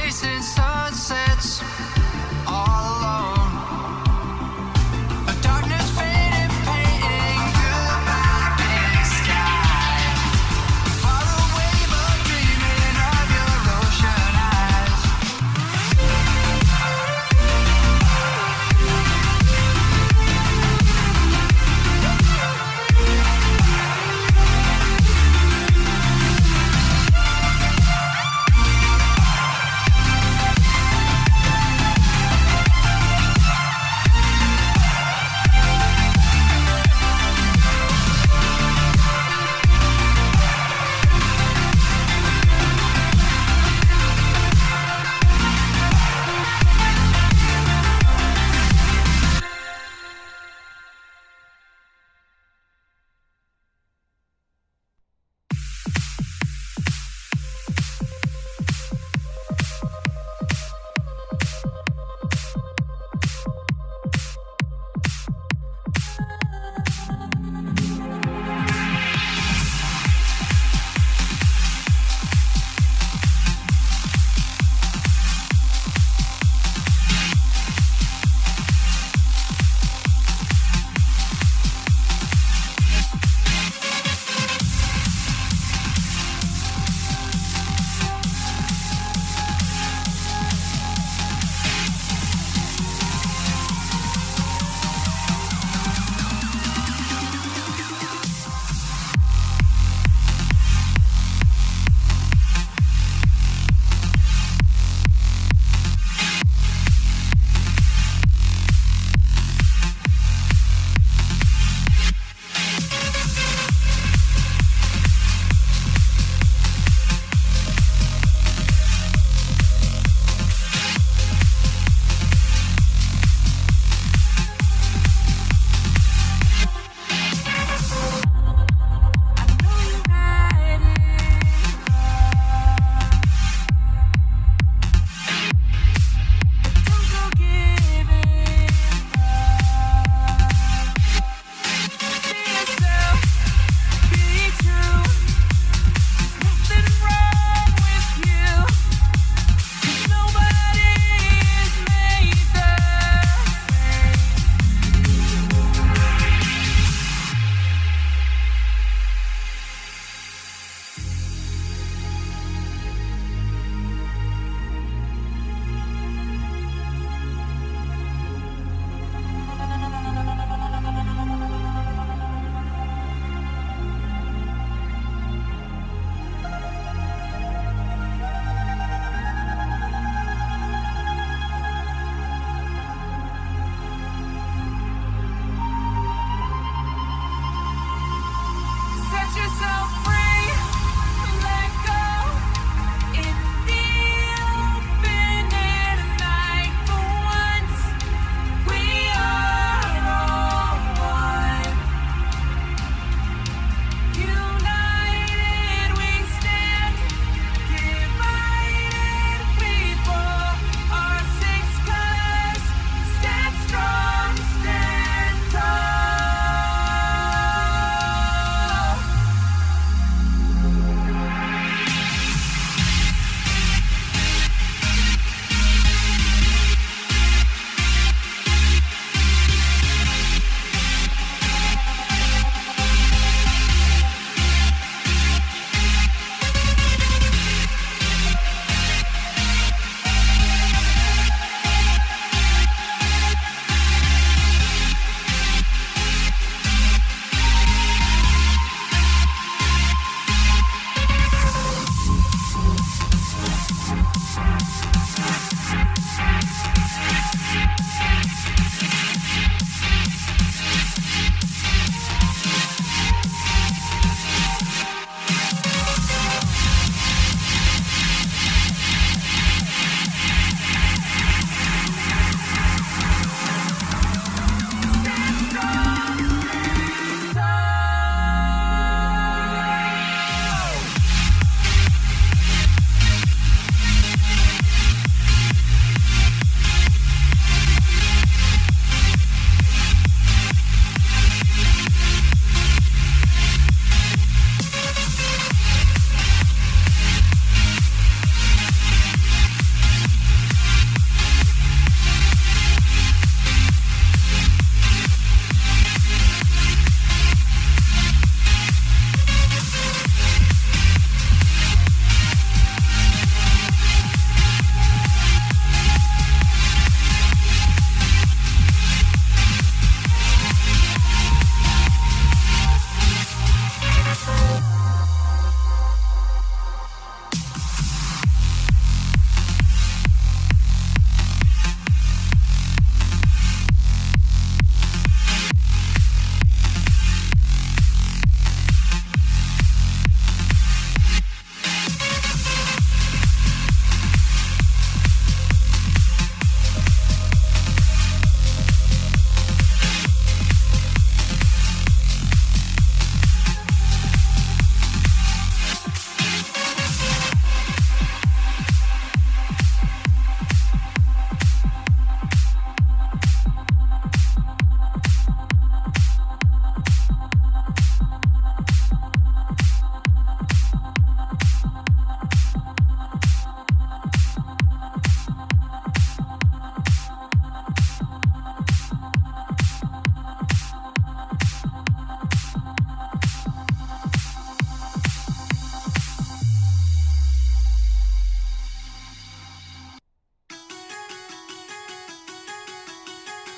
chasing sunsets all alone. The darkness faded, painting goodbye big sky. Far away but dreaming of your ocean eyes.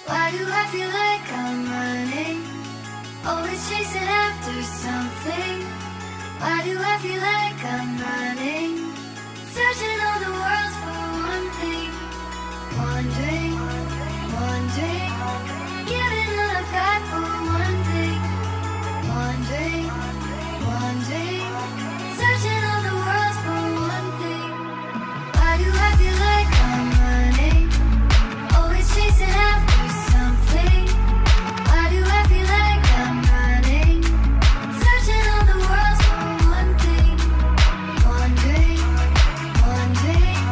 Why do I feel like I'm running? Always chasing after something. Why do I feel like I'm running? Searching all the world for one thing. Wandering, wandering, giving all I've got for one thing. Wandering, wandering, searching all the world for one thing. Why do I feel like I'm running? Always chasing after something. Why do I feel like I'm running? Searching all the world for one thing. Wandering, wandering,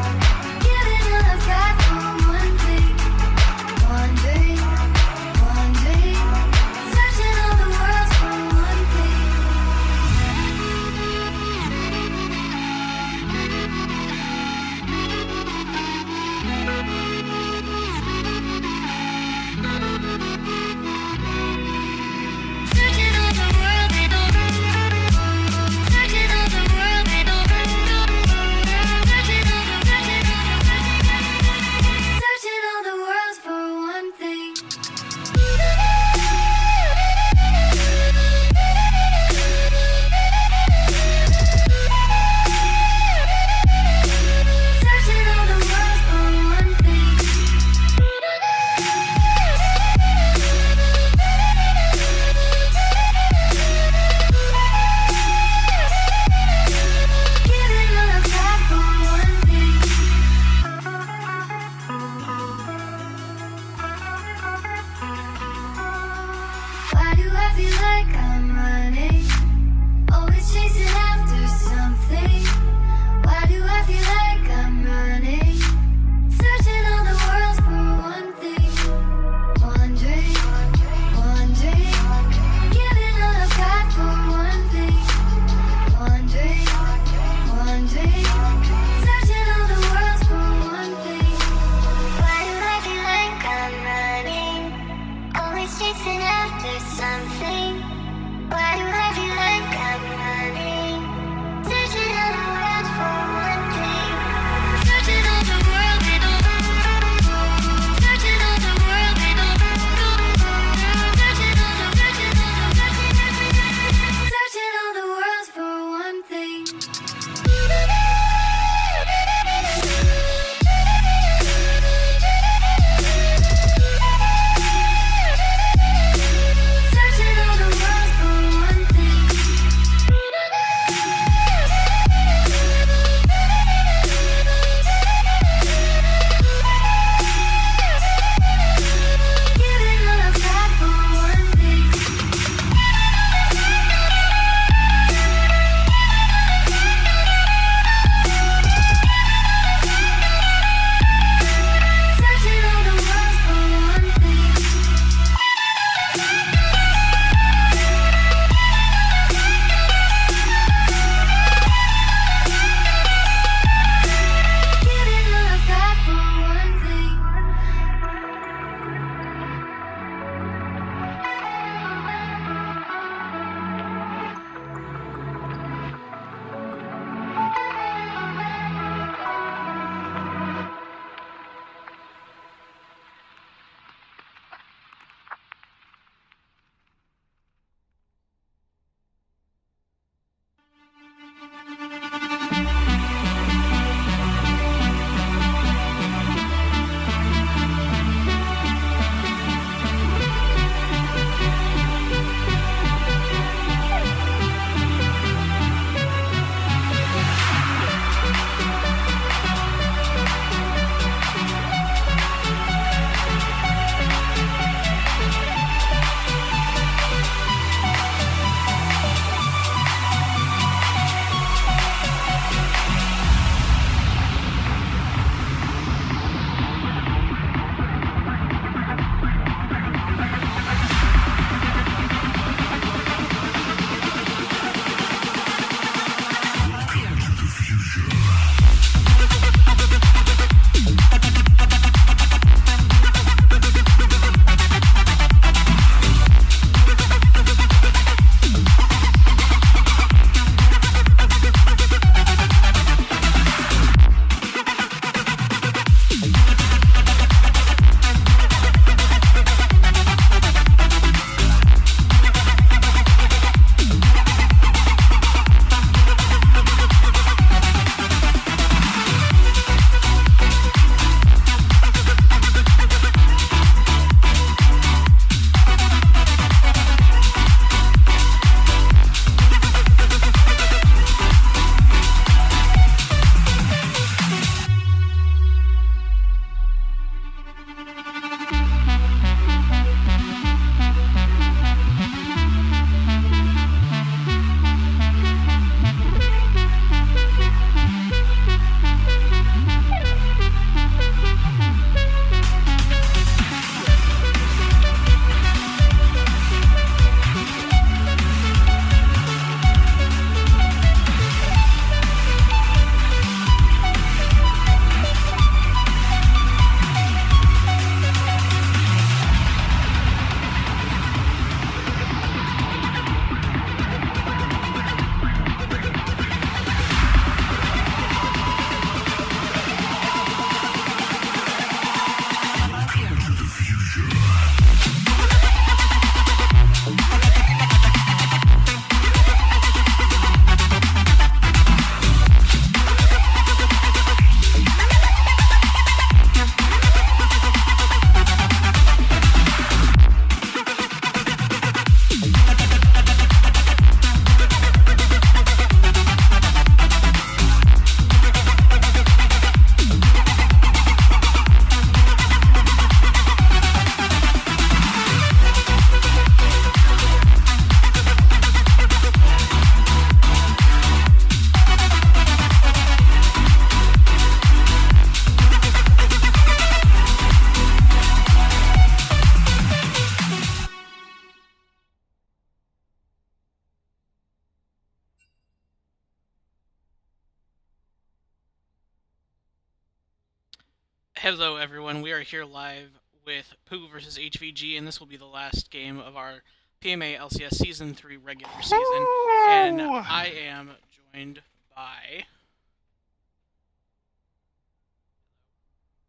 Hello, everyone. We are here live with POO versus HVG, and this will be the last game of our PMA LCS Season 3 regular season. And Woo! I am joined by.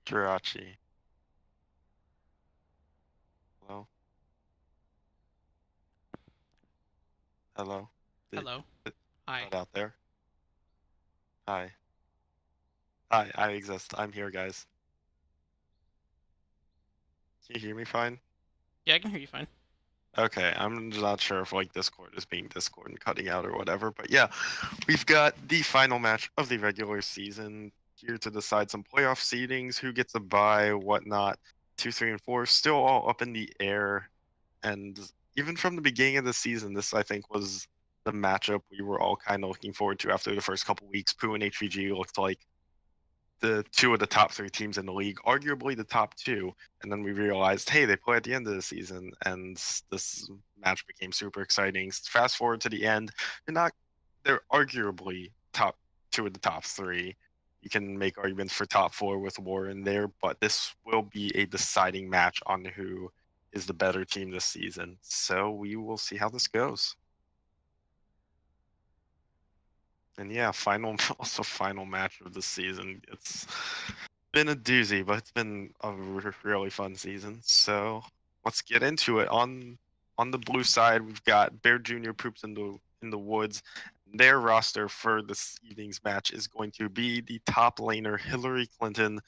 Jirachi. Hello? Hello? Did Hello. it Hi. cut out there? Hi. Hi, I exist. I'm here, guys. Can you hear me fine? Yeah, I can hear you fine. Okay, I'm not sure if like Discord is being Discord and cutting out or whatever, but yeah, we've got the final match of the regular season here to decide some playoff seedings, who gets a bye, whatnot. 2, 3, and 4 still all up in the air, and even from the beginning of the season, this I think was the matchup we were all kind of looking forward to after the first couple weeks. Pooh and HVG looked like the two of the top 3 teams in the league, arguably the top two. And then we realized, hey, they play at the end of the season, and this match became super exciting. Fast forward to the end, they're arguably top two of the top three. You can make arguments for top four with Warren there, but this will be a deciding match on who is the better team this season. So we will see how this goes. And yeah, final match of the season. It's been a doozy, but it's been a really fun season. So let's get into it. On the blue side, we've got Bear Jr. Poops in the woods. Their roster for this evening's match is going to be the top laner Hillary Clinton,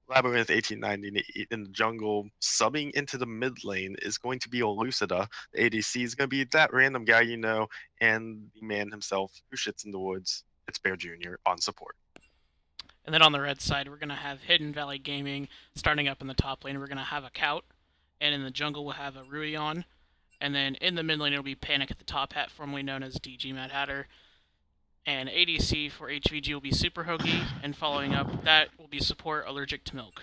Labyrinth 1890 in the jungle. Subbing into the mid lane is going to be Elucida. The ADC is going to be that random guy you know, and the man himself who shits in the woods. It's Bear Jr. on support. And then on the red side, we're going to have Hidden Valley Gaming starting up in the top lane. We're going to have a Kout. And in the jungle, we'll have a Ruion. And then in the mid lane, it'll be Panic at the top hat, formerly known as DG Mad Hatter. And ADC for HVG will be Super Hoagie, and following up, that will be support Allergic to Milk.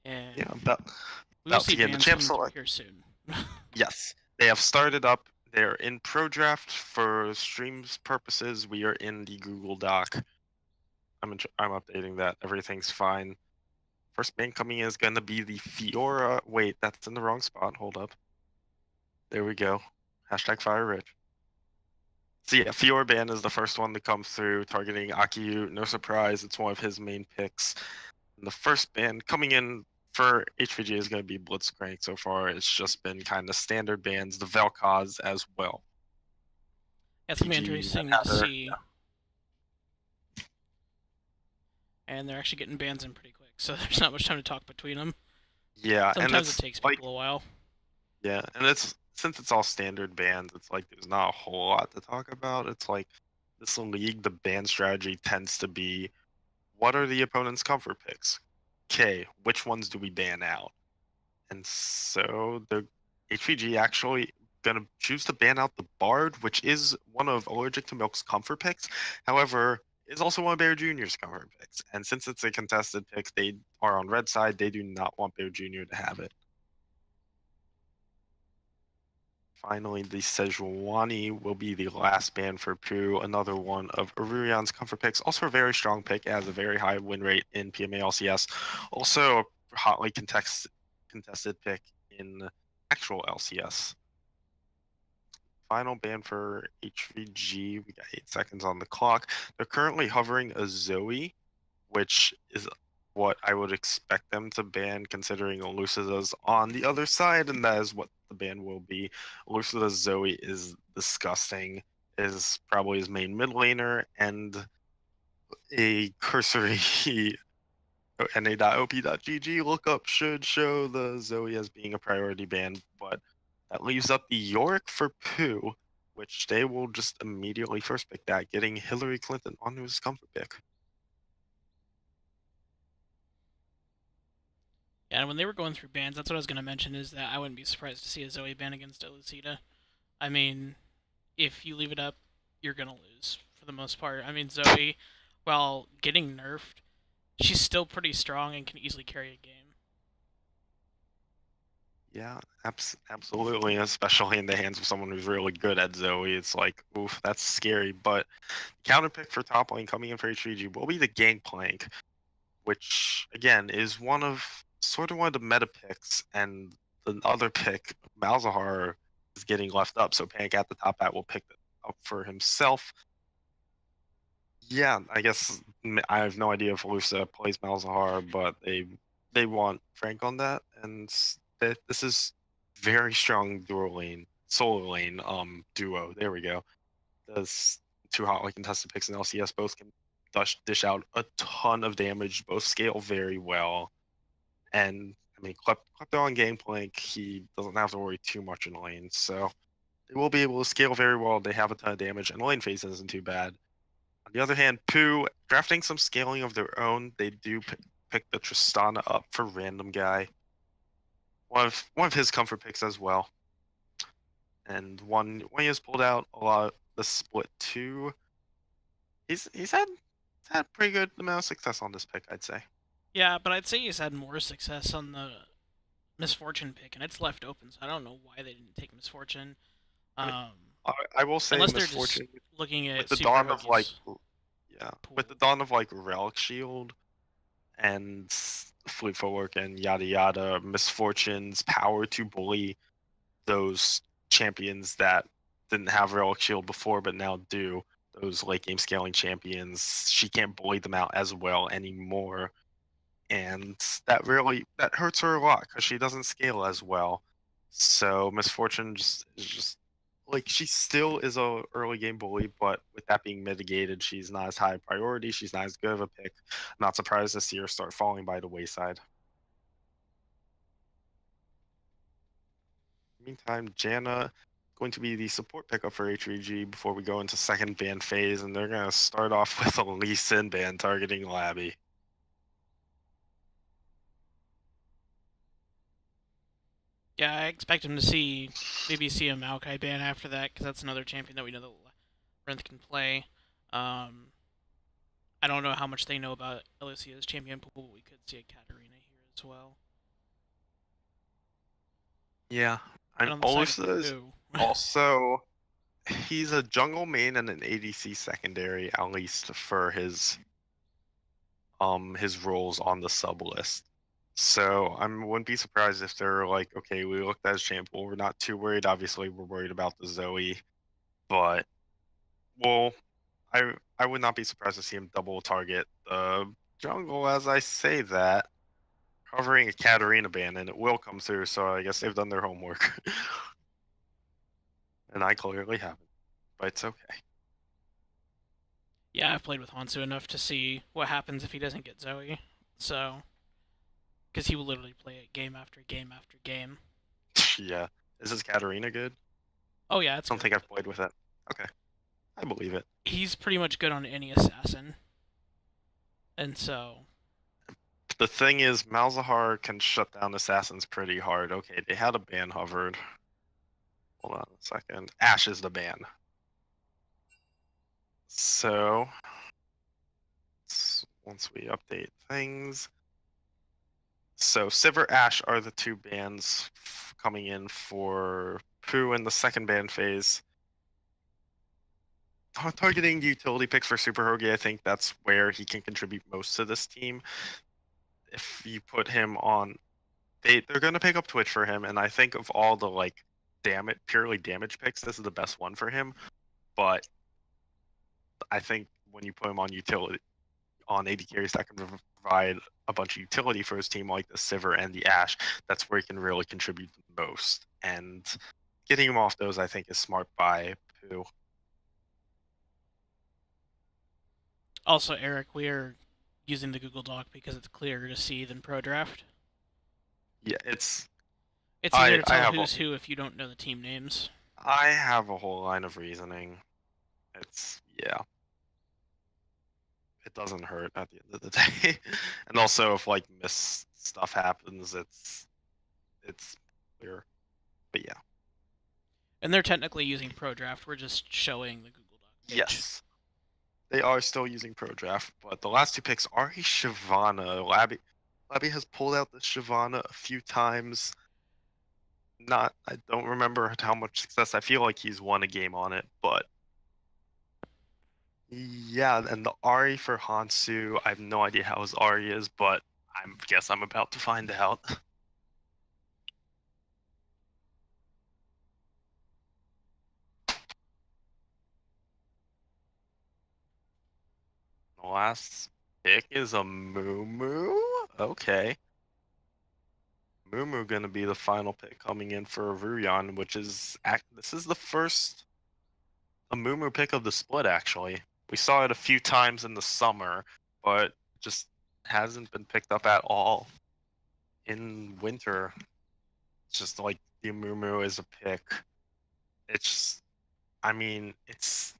Yeah, And we will about see to get the bans champ coming through select. here soon. Yes, they have started up. They're in pro draft for streams purposes. We are in the Google Doc. I'm updating that. Everything's fine. First ban coming in is going to be the Fiora. Wait, that's in the wrong spot. Hold up. There we go. Hashtag Fire Rich. So yeah, Fiora ban is the first one to come through, targeting Akiyu. No surprise, it's one of his main picks. And the first ban coming in for HVG is going to be Blitzcrank so far. It's just been kind of standard bans, the Vel'Koz as well. It's going to be PG, interesting to see. And they're actually getting bans in pretty quick, so there's not much time to talk between them. yeah, and Sometimes it it's takes like, people a while. yeah, and it's since it's all standard bans, it's like there's not a whole lot to talk about. It's like this league, the ban strategy tends to be what are the opponent's comfort picks? Okay, which ones do we ban out? And so the HVG actually gonna choose to ban out the Bard, which is one of Allergic to Milk's comfort picks. However, is also one of Bear Jr.'s comfort picks. And since it's a contested pick, they are on red side. They do not want Bear Jr. to have it. Finally, the Sejuani will be the last ban for Pooh, another one of Arurion's comfort picks. Also a very strong pick, has a very high win rate in PMA LCS. Also a hotly contested pick in actual LCS. Final ban for HVG. We got 8 seconds on the clock. They're currently hovering a Zoe, which is what I would expect them to ban, considering Elucida's on the other side, and that is what the ban will be. Elucida's Zoe is disgusting, is probably his main mid laner, and a cursory na.op.gg lookup should show the Zoe as being a priority ban, but that leaves up the Yorick for Pooh, which they will just immediately first pick that, getting Hillary Clinton onto his comfort pick. Yeah, and when they were going through bans, that's what I was going to mention, is that I wouldn't be surprised to see a Zoe ban against Elucida. I mean, if you leave it up, you're going to lose, for the most part. I mean, Zoe, while getting nerfed, she's still pretty strong and can easily carry a game. Yeah, absolutely, especially in the hands of someone who's really good at Zoe. It's like, oof, that's scary. But counter pick for top lane coming in for HVG will be the Gangplank, which again is one of the meta picks, and the other pick, Malzahar, is getting left up. So Panic at the top hat will pick it up for himself. Yeah, I guess I have no idea if Lusa plays Malzahar, but they want Frank on that, and this is very strong dual lane, solo lane duo. There we go. Those two hotly contested picks in LCS both can dish out a ton of damage. Both scale very well, and I mean, Klepto on Gangplank, he doesn't have to worry too much in lane, so they will be able to scale very well. They have a ton of damage, and lane phase isn't too bad. On the other hand, POO, drafting some scaling of their own, they do pick the Tristana up for Random Guy. One of his comfort picks as well. And when he has pulled out a lot of the split too, he's had pretty good amount of success on this pick, I'd say. Yeah, but I'd say he's had more success on the Misfortune pick, and it's left open, so I don't know why they didn't take Misfortune. I mean, Um, I will say unless they're just Misfortune looking with at the Super dawn of like Hoagie's with the pool. dawn of like Relic Shield and Fleet Footwork and yada yada, Misfortune's power to bully those champions that didn't have Relic Shield before but now do. Those late game scaling champions, she can't bully them out as well anymore, and that hurts her a lot because she doesn't scale as well. So Misfortune is just like she still is a early game bully, but with that being mitigated, she's not as high a priority. She's not as good of a pick. Not surprised to see her start falling by the wayside. Meantime, Janna going to be the support pickup for HVG before we go into second ban phase, and they're going to start off with a Lee Sin ban targeting Labby. Yeah, I expect him to maybe see a Maokai ban after that, because that's another champion that we know that Renth can play. I don't know how much they know about LCS champion pool, but we could see a Katarina here as well. Yeah, and And on the side of Olisa is Poo, also he's a jungle main and an ADC secondary, at least for his roles on the sub list. So I wouldn't be surprised if they're like, okay, we looked at his champ pool, we're not too worried. Obviously, we're worried about the Zoe, but well, I would not be surprised to see him double target the jungle as I say that, covering a Katarina ban, and it will come through. So I guess they've done their homework, and I clearly haven't, but it's okay. yeah, I've played with Hansu enough to see what happens if he doesn't get Zoe. So, because he will literally play it game after game after game. Yeah, is this Katarina good? Oh yeah, it's I don't good. think I've played with it. Okay, I believe it. He's pretty much good on any assassin, and so The thing is, Malzahar can shut down assassins pretty hard. Okay, they had a ban hovered. Hold on a second. Ash is the ban. So, once we update things. So, Sivir, Ash are the two bans coming in for Pooh in the second ban phase. Targeting utility picks for Super Hoagie, I think that's where he can contribute most to this team. If you put him on, they're going to pick up Twitch for him, and I think of all the like purely damage picks, this is the best one for him. But I think when you put him on utility, on AD carries that can provide a bunch of utility for his team, like the Sivir and the Ashe, that's where he can really contribute the most. And getting him off those, I think, is smart by Pooh. also Eric, we are using the Google Doc because it's clearer to see than ProDraft. Yeah, It's easier to tell have who's who if you don't know the team names. I have a whole line of reasoning. Yeah. It doesn't hurt at the end of the day. And also if like miss stuff happens, it's clear. But yeah. And they're technically using ProDraft. We're just showing the Google Doc page. Yes. They are still using ProDraft, but the last two picks are a Shyvana. Labby has pulled out the Shyvana a few times. not. I don't remember how much success. I feel like he's won a game on it, but yeah. And the Ari for Hansu, I have no idea how his Ari is, but I guess I'm about to find out. The last pick is a Moo. Okay. Moo gonna be the final pick coming in for Ruyan, which is this is the first a Moo pick of the split actually. We saw it a few times in the summer, but just hasn't been picked up at all in winter. It's just like the Moo is a pick. It's I mean, it's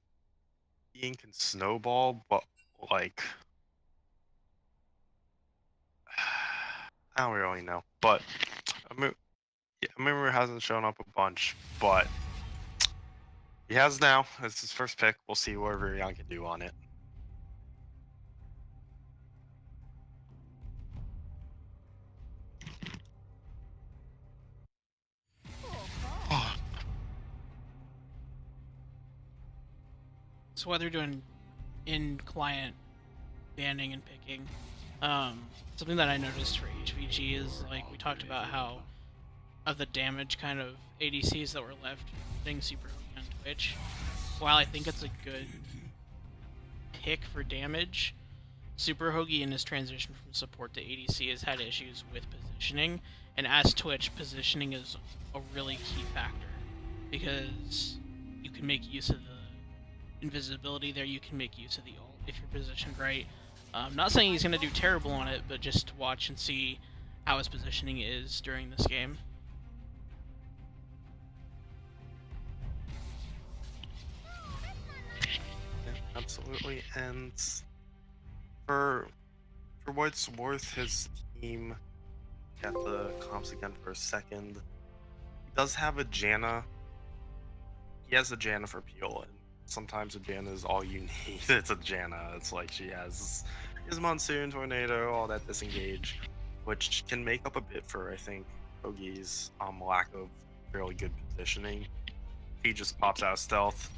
Ian can snowball, but like I don't really know. But Moo hasn't shown up a bunch, but he has now. It's his first pick. We'll see what Ruyan can do on it. So while they're doing in-client banning and picking, something that I noticed for HVG is, like, we talked about how of the damage kind of ADCs that were left putting Super Hooked on Twitch. While I think it's a good pick for damage, Super Hoagie in his transition from support to ADC has had issues with positioning, and as Twitch, positioning is a really key factor because you can make use of the invisibility there, you can make use of the ult if you're positioned right. Not saying he's going to do terrible on it, but just to watch and see how his positioning is during this game. Yeah, absolutely. And for what it's worth, his team got the comps again for a second. He does have a Janna. He has a Janna for Peel, and sometimes a Janna is all you need. It's a Janna. It's like she has Monsoon, Tornado, all that disengage, which can make up a bit for, I think, Hoagie's lack of really good positioning. He just pops out of stealth,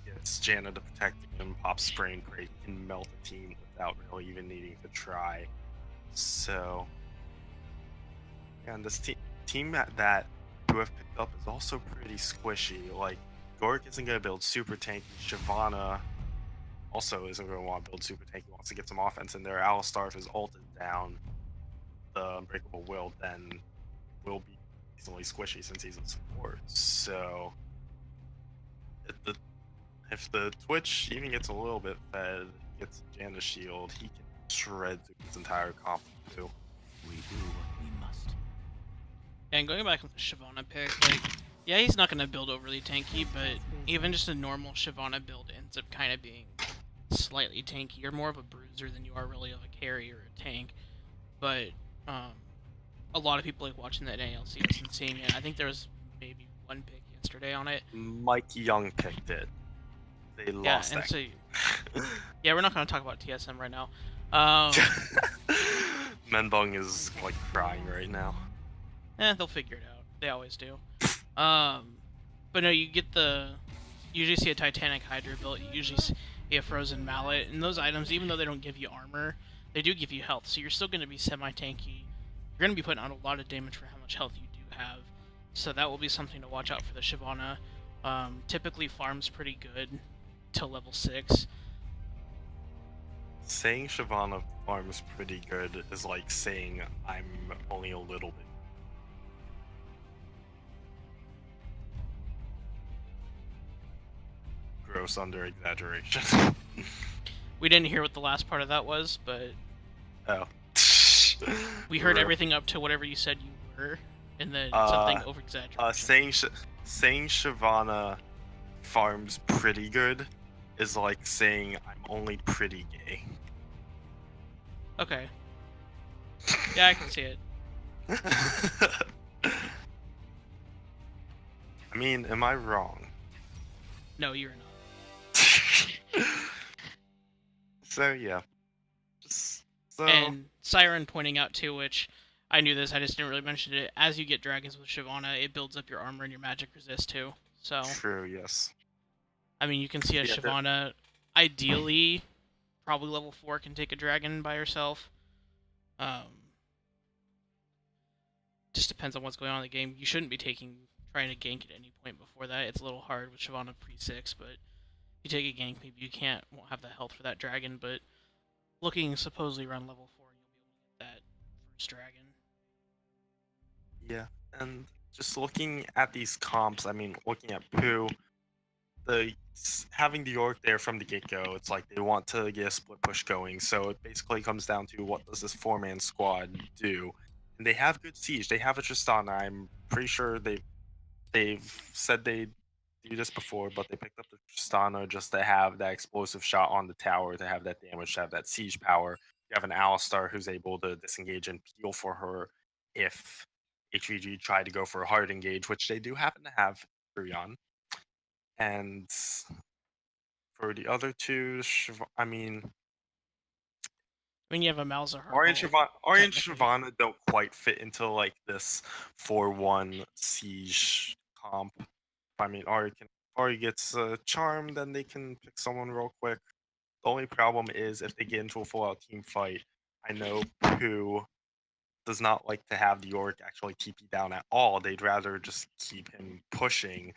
gets Janna to protect him, pops Spray and Pray, can melt a team without really even needing to try. So, and this team that who have picked up is also pretty squishy. Like, Gork isn't going to build super tanky. Shyvana also isn't going to want to build super tanky. He wants to get some offense in there. Alistar, if his ult is down, the Unbreakable Will then will be easily squishy since he's in support. So, if the Twitch even gets a little bit fed, gets Janna's shield, he can shred through his entire comp too. We do what we must. And going back with the Shyvana pick, like, yeah, he's not going to build overly tanky, but even just a normal Shyvana build ends up kind of being slightly tanky. You're more of a bruiser than you are really of a carry or a tank. But a lot of people like watching that ALCS and seeing it. I think there was maybe one pick yesterday on it. Mike Young picked it. They lost and that. so yeah, we're not going to talk about TSM right now. Menbong is like crying right now. They'll figure it out. They always do. But no, you usually see a Titanic Hydra built, you usually see a Frozen Mallet, and those items, even though they don't give you armor, they do give you health, so you're still going to be semi-tanky. You're going to be putting out a lot of damage for how much health you do have, so that will be something to watch out for the Shyvana. Typically farms pretty good till level 6. Saying Shyvana farms pretty good is like saying I'm only a little bit. Gross under exaggeration. We didn't hear what the last part of that was, but Oh. we heard everything up to whatever you said you were, and then something over-exaggerated. Saying Shyvana farms pretty good is like saying I'm only pretty gay. Okay. Yeah, I can see it. I mean, am I wrong? No, you're not. So yeah. So And Siren pointing out too, which I knew this, I just didn't really mention it. As you get dragons with Shyvana, it builds up your armor and your magic resist too. So, True, yes. I mean, you can see a Yeah, Shyvana, ideally, probably level 4 can take a dragon by herself. Just depends on what's going on in the game. You shouldn't be trying to gank at any point before that. It's a little hard with Shyvana pre-6, but if you take a gank, maybe you won't have the health for that dragon, but looking supposedly around level 4, you'll be able to get that first dragon. yeah. And just looking at these comps, I mean, looking at Pooh, having the York there from the get-go, it's like they want to get a split push going. So it basically comes down to what does this four-man squad do? And they have good siege. They have a Tristana. I'm pretty sure they've said they do this before, but they picked up the Tristana just to have that explosive shot on the tower, to have that damage, to have that siege power. You have an Alistar who's able to disengage and peel for her if HVG try to go for a hard engage, which they do happen to have Furion. And for the other two, I mean, I mean, you have a Malzahar. Ari and technically. Shyvana don't quite fit into like this 4-1 siege comp. I mean, Ari gets a charm, then they can pick someone real quick. The only problem is if they get into a full-out team fight. I know Pooh does not like to have the York actually TP down at all. They'd rather just keep him pushing,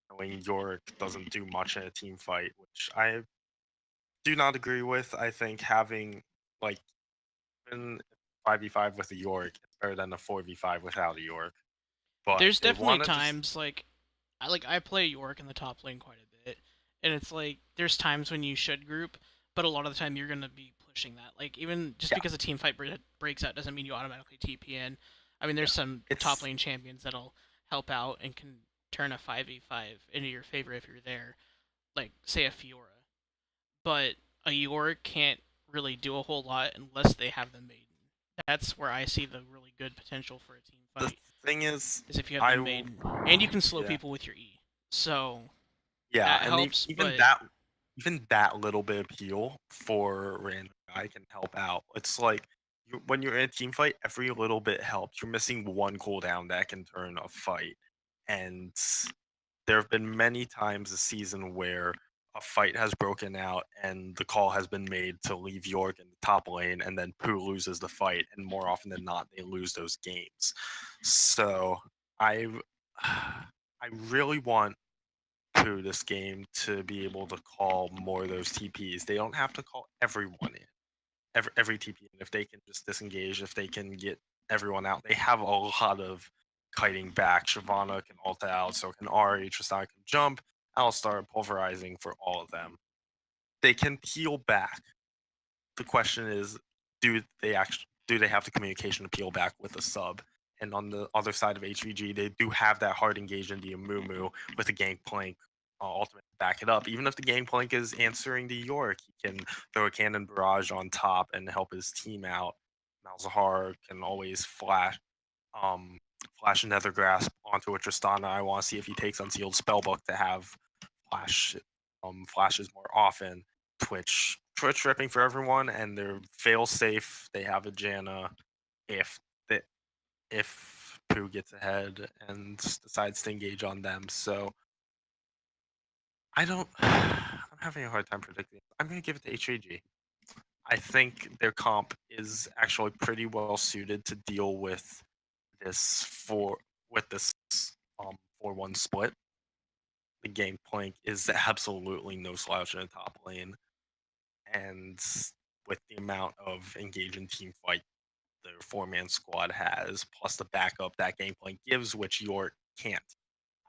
knowing York doesn't do much in a team fight, which I do not agree with. I think having like even 5v5 with a York is better than a 4v5 without a York. But There's they definitely wanted to times I play York in the top lane quite a bit, and it's like there's times when you should group, but a lot of the time you're gonna be pushing that. Like even just yeah, because a team fight breaks out doesn't mean you automatically TP in. I mean, there's yeah. some top It's lane champions that'll help out and can turn a 5v5 into your favor if you're there, like say a Fiora. But a York can't really do a whole lot unless they have the Maiden. That's where I see the really good potential for a team the fight, thing is, is if you have the Maiden. And you can slow yeah. people with your E. So Yeah, that and helps, even but that little bit of heal for a random guy can help out. It's like when you're in a team fight, every little bit helps. You're missing one cooldown that can turn a fight, and there have been many times this season where a fight has broken out and the call has been made to leave York in the top lane, and then Pooh loses the fight, and more often than not, they lose those games. So I, I really want Pooh this game to be able to call more of those TPs. They don't have to call everyone in, every TP in. If they can just disengage, if they can get everyone out, they have a lot of kiting back. Shyvana can ult out, so can Ari. Tristana can jump. Alistar pulverizing for all of them. They can peel back. The question is, do they have the communication to peel back with a sub? And on the other side of HVG, they do have that hard engage in the Amumu with a Gangplank ultimate to back it up. Even if the Gangplank is answering the York, he can throw a cannon barrage on top and help his team out. Malzahar can always flash another grasp onto a Tristana. I want to see if he takes Unsealed Spellbook to have flashes more often. Twitch ripping for everyone, and they're fail safe. They have a Janna if they, if Pooh gets ahead and decides to engage on them. So I don't. I'm having a hard time predicting. I'm gonna give it to HVG. I think their comp is actually pretty well suited to deal with this 4-1 split. The Gangplank is absolutely no slouch in the top lane, and with the amount of engaging team fight the four-man squad has, plus the backup that Gangplank gives, which York can't,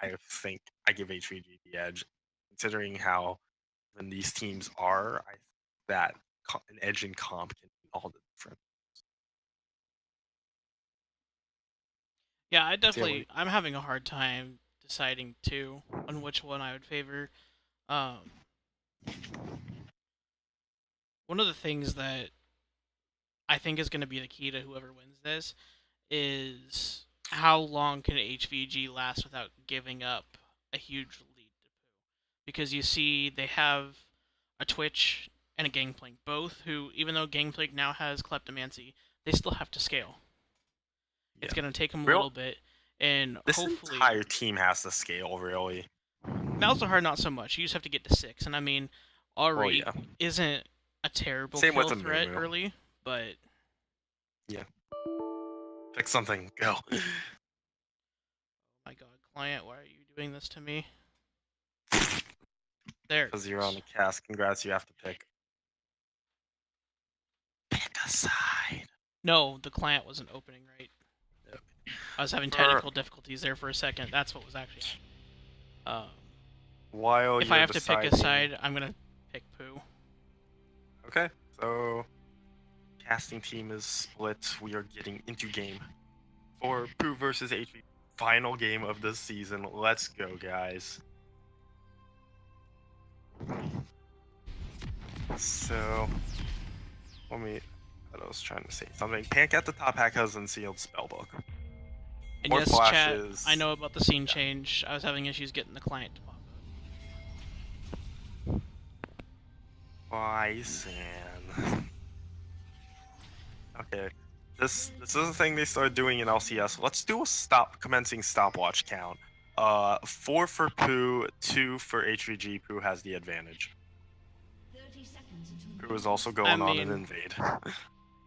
I think I give HVG the edge. Considering how when these teams are, I think that an edge in comp can be all the difference. yeah, Taylor, I'm having a hard time deciding too on which one I would favor. Um, one of the things that I think is going to be the key to whoever wins this is how long can HVG last without giving up a huge lead to Pooh? Because you see, they have a Twitch and a Gangplank, both who, even though Gangplank now has Kleptomancy, they still have to scale. It's gonna take him a Real- little bit, and This hopefully entire team has to scale, really. Malzahar not so much. You just have to get to 6, and I mean, Ari yeah. isn't a terrible Same with kill the threat Moo. early, but Pick something. Go. my God, client, why are you doing this to me? There. it Because you're on goes. the cast. Congrats, you have to pick. Pick a side. No, the client wasn't opening right. Yep. I was having For- technical difficulties there for a second. That's what was actually. While If you're I have to pick a deciding- side, I'm gonna pick POO. Okay, so casting team is split. We are getting into game for POO versus HVG. Final game of the season. Let's go, guys. So, let me. I was trying to say something. Panic at the top hack has unsealed spellbook. And More yes, flashes. chat, I know about the scene Yeah. change. I was having issues getting the client to pop up. Bison. Okay. This is the thing they started doing in LCS. Let's do a commencing stopwatch count. 4 for POO, 2 for HVG. POO has the advantage. POO is also going on an mean- invade.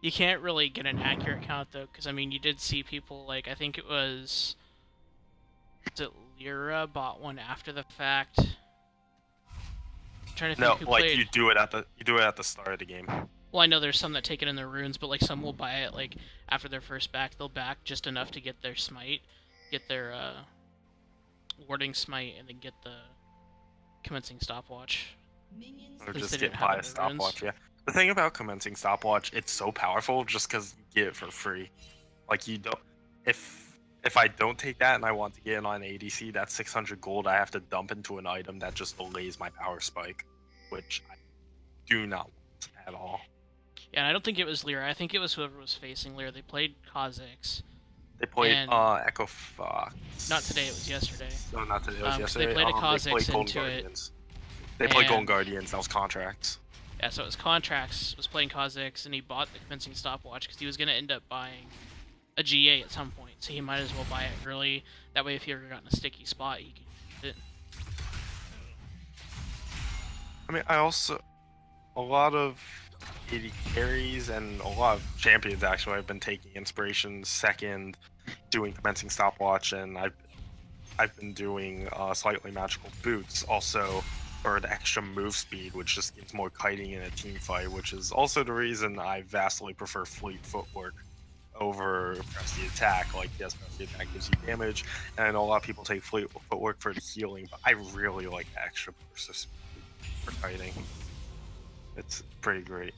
You can't really get an accurate count though, because I mean, you did see people like I think it was it Lyra bought one after the fact. I'm trying to No, think who like played. you do it at the start of the game. Well, I know there's some that take it in their runes, but like some will buy it like after their first back, they'll back just enough to get their smite, get their warding smite, and then get the commencing stopwatch. Or Since just they get didn't have by it a in stopwatch, runes. yeah. The thing about commencing stopwatch, it's so powerful just because you get it for free. Like you don't, if I don't take that and I want to get in on ADC, that's 600 gold I have to dump into an item that just delays my power spike, which I do not want at all. Yeah, and I don't think it was Lyra. I think it was whoever was facing Lyra. They played Kha'Zix. They played And- Echo Fox. Not today. It was yesterday. No, not today. It was 'cause yesterday. they played a They Kha'Zix played Golden into it, Guardians. They played Golden and- Guardians. That was contracts. Yeah, so it was Contracts was playing Kha'Zix, and he bought the commencing stopwatch because he was gonna end up buying a GA at some point. So he might as well buy it early. That way, if he ever got in a sticky spot, he can use it. I mean, a lot of AD carries and a lot of champions actually have been taking inspiration second, doing commencing stopwatch, and I've been doing slightly magical boots also for the extra move speed, which just gives more kiting in a team fight, which is also the reason I vastly prefer fleet footwork over press the attack. Like, yes, press the attack gives you damage, and I know a lot of people take fleet footwork for the healing, but I really like the extra burst of speed for kiting. It's pretty great.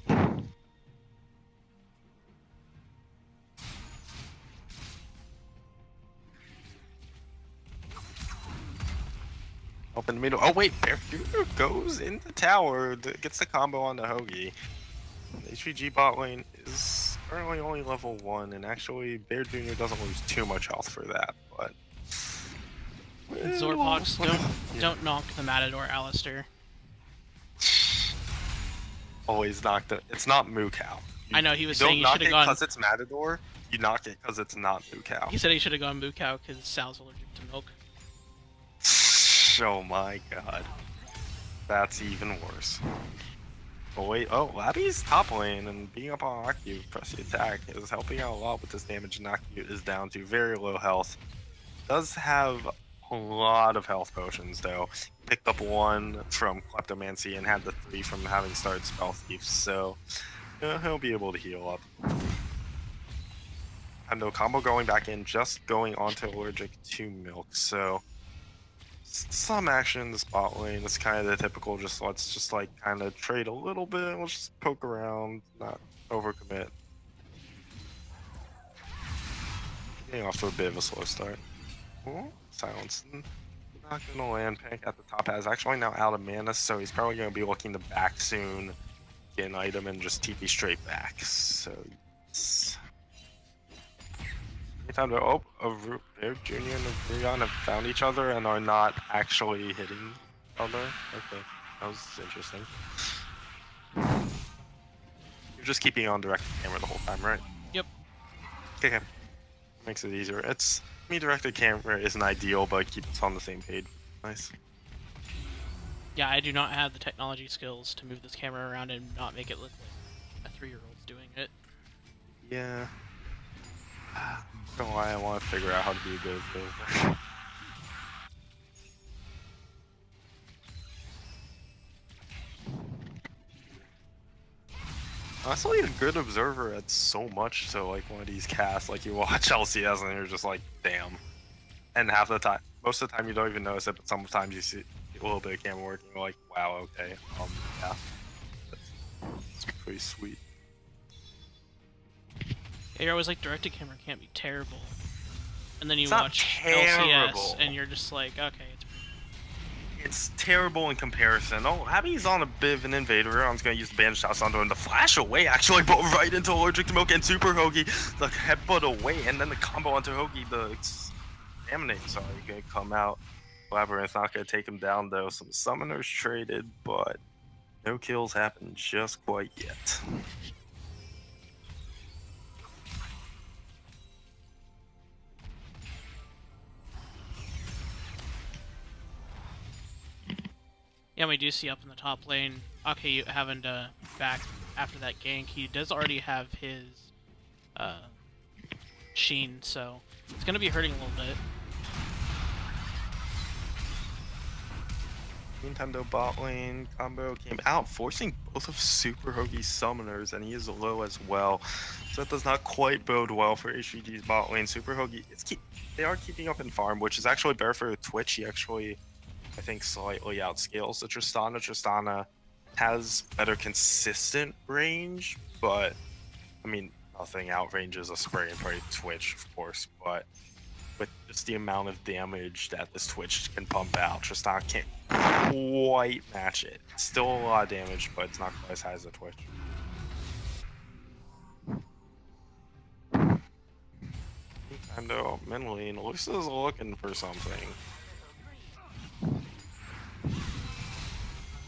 Up in the middle. Oh wait, Bear Jr. goes into tower, gets the combo on the Hoagie. The HVG bot lane is currently only level 1, and actually Bear Jr. doesn't lose too much health for that, but... Zorpox, don't knock the Matador, Alistair. Always knock the... It's not Moo Cow. I know, he was You saying don't he knock should it have gone. because it's Matador, you knock it because it's not Moo Cow. He said he should have gone Mukau because Sal's allergic to milk. Oh my god. That's even worse. Oh wait, oh, Labby's top lane and being up on Akyu, press the attack, is helping out a lot with this damage, and Akyu is down to very low health. Does have a lot of health potions though. Picked up 1 from Kleptomancy and had the 3 from having started Spell Thief, so he'll be able to heal up. And no combo going back in, just going onto allergic to milk, so some action in the spot lane. It's kind of the typical, just let's just like kind of trade a little bit, let's just poke around, not overcommit. Getting off to a bit of a slow start. Oh, silence. Not gonna land. Panic at the top has actually now out of mana, so he's probably gonna be looking to back soon, get an item, and just TP straight back. So yes. Anytime to Bear Jr. and Rurion have found each other and are not actually hitting each other. Okay, that was interesting. You're just keeping on direct camera the whole time, right? Yep. Okay. Makes it easier. It's me-directed camera isn't ideal, but keeps us on the same page. Nice. Yeah, I do not have the technology skills to move this camera around and not make it look like a 3-year-old's doing it. Yeah. I don't know why I want to figure out how to be a good observer. Honestly, a good observer at so much. So like one of these casts, like you watch LCS and you're just like, damn. And half the time, most of the time you don't even notice it, but sometimes you see a little bit of camera work and you're like, wow, okay, yeah. That's pretty sweet. Yeah, you're always like, directed camera can't be terrible. And then you It's not watch terrible. LCS and you're just like, okay, it's pretty It's terrible in comparison. Oh, Abby's on a bit of an invader. Ron's gonna use the bandage shots onto him. The flash away, actually, but right into allergic to milk and super Hoagie. The headbutt away, and then the combo onto Hoagie. The examinate, sorry, gonna come out. Labyrinth's not gonna take him down though. Some summoners traded, but no kills happened just quite yet. Yeah, we do see up in the top lane, okay, having to back after that gank. He does already have his Sheen, so it's going to be hurting a little bit. Meantime, though, bot lane combo came out, forcing both of Super Hoagie's summoners, and he is low as well. So that does not quite bode well for HVG's bot lane. Super Hoagie, they are keeping up in farm, which is actually better for Twitch. He actually, I think, slightly outscales the Tristana. Tristana has better consistent range, but I mean, nothing outranges a spray and pray Twitch, of course, but with just the amount of damage that this Twitch can pump out, Tristana can't quite match it. It's still a lot of damage, but it's not quite as high as the Twitch. Meantime, though, mentally, Lucia's looking for something.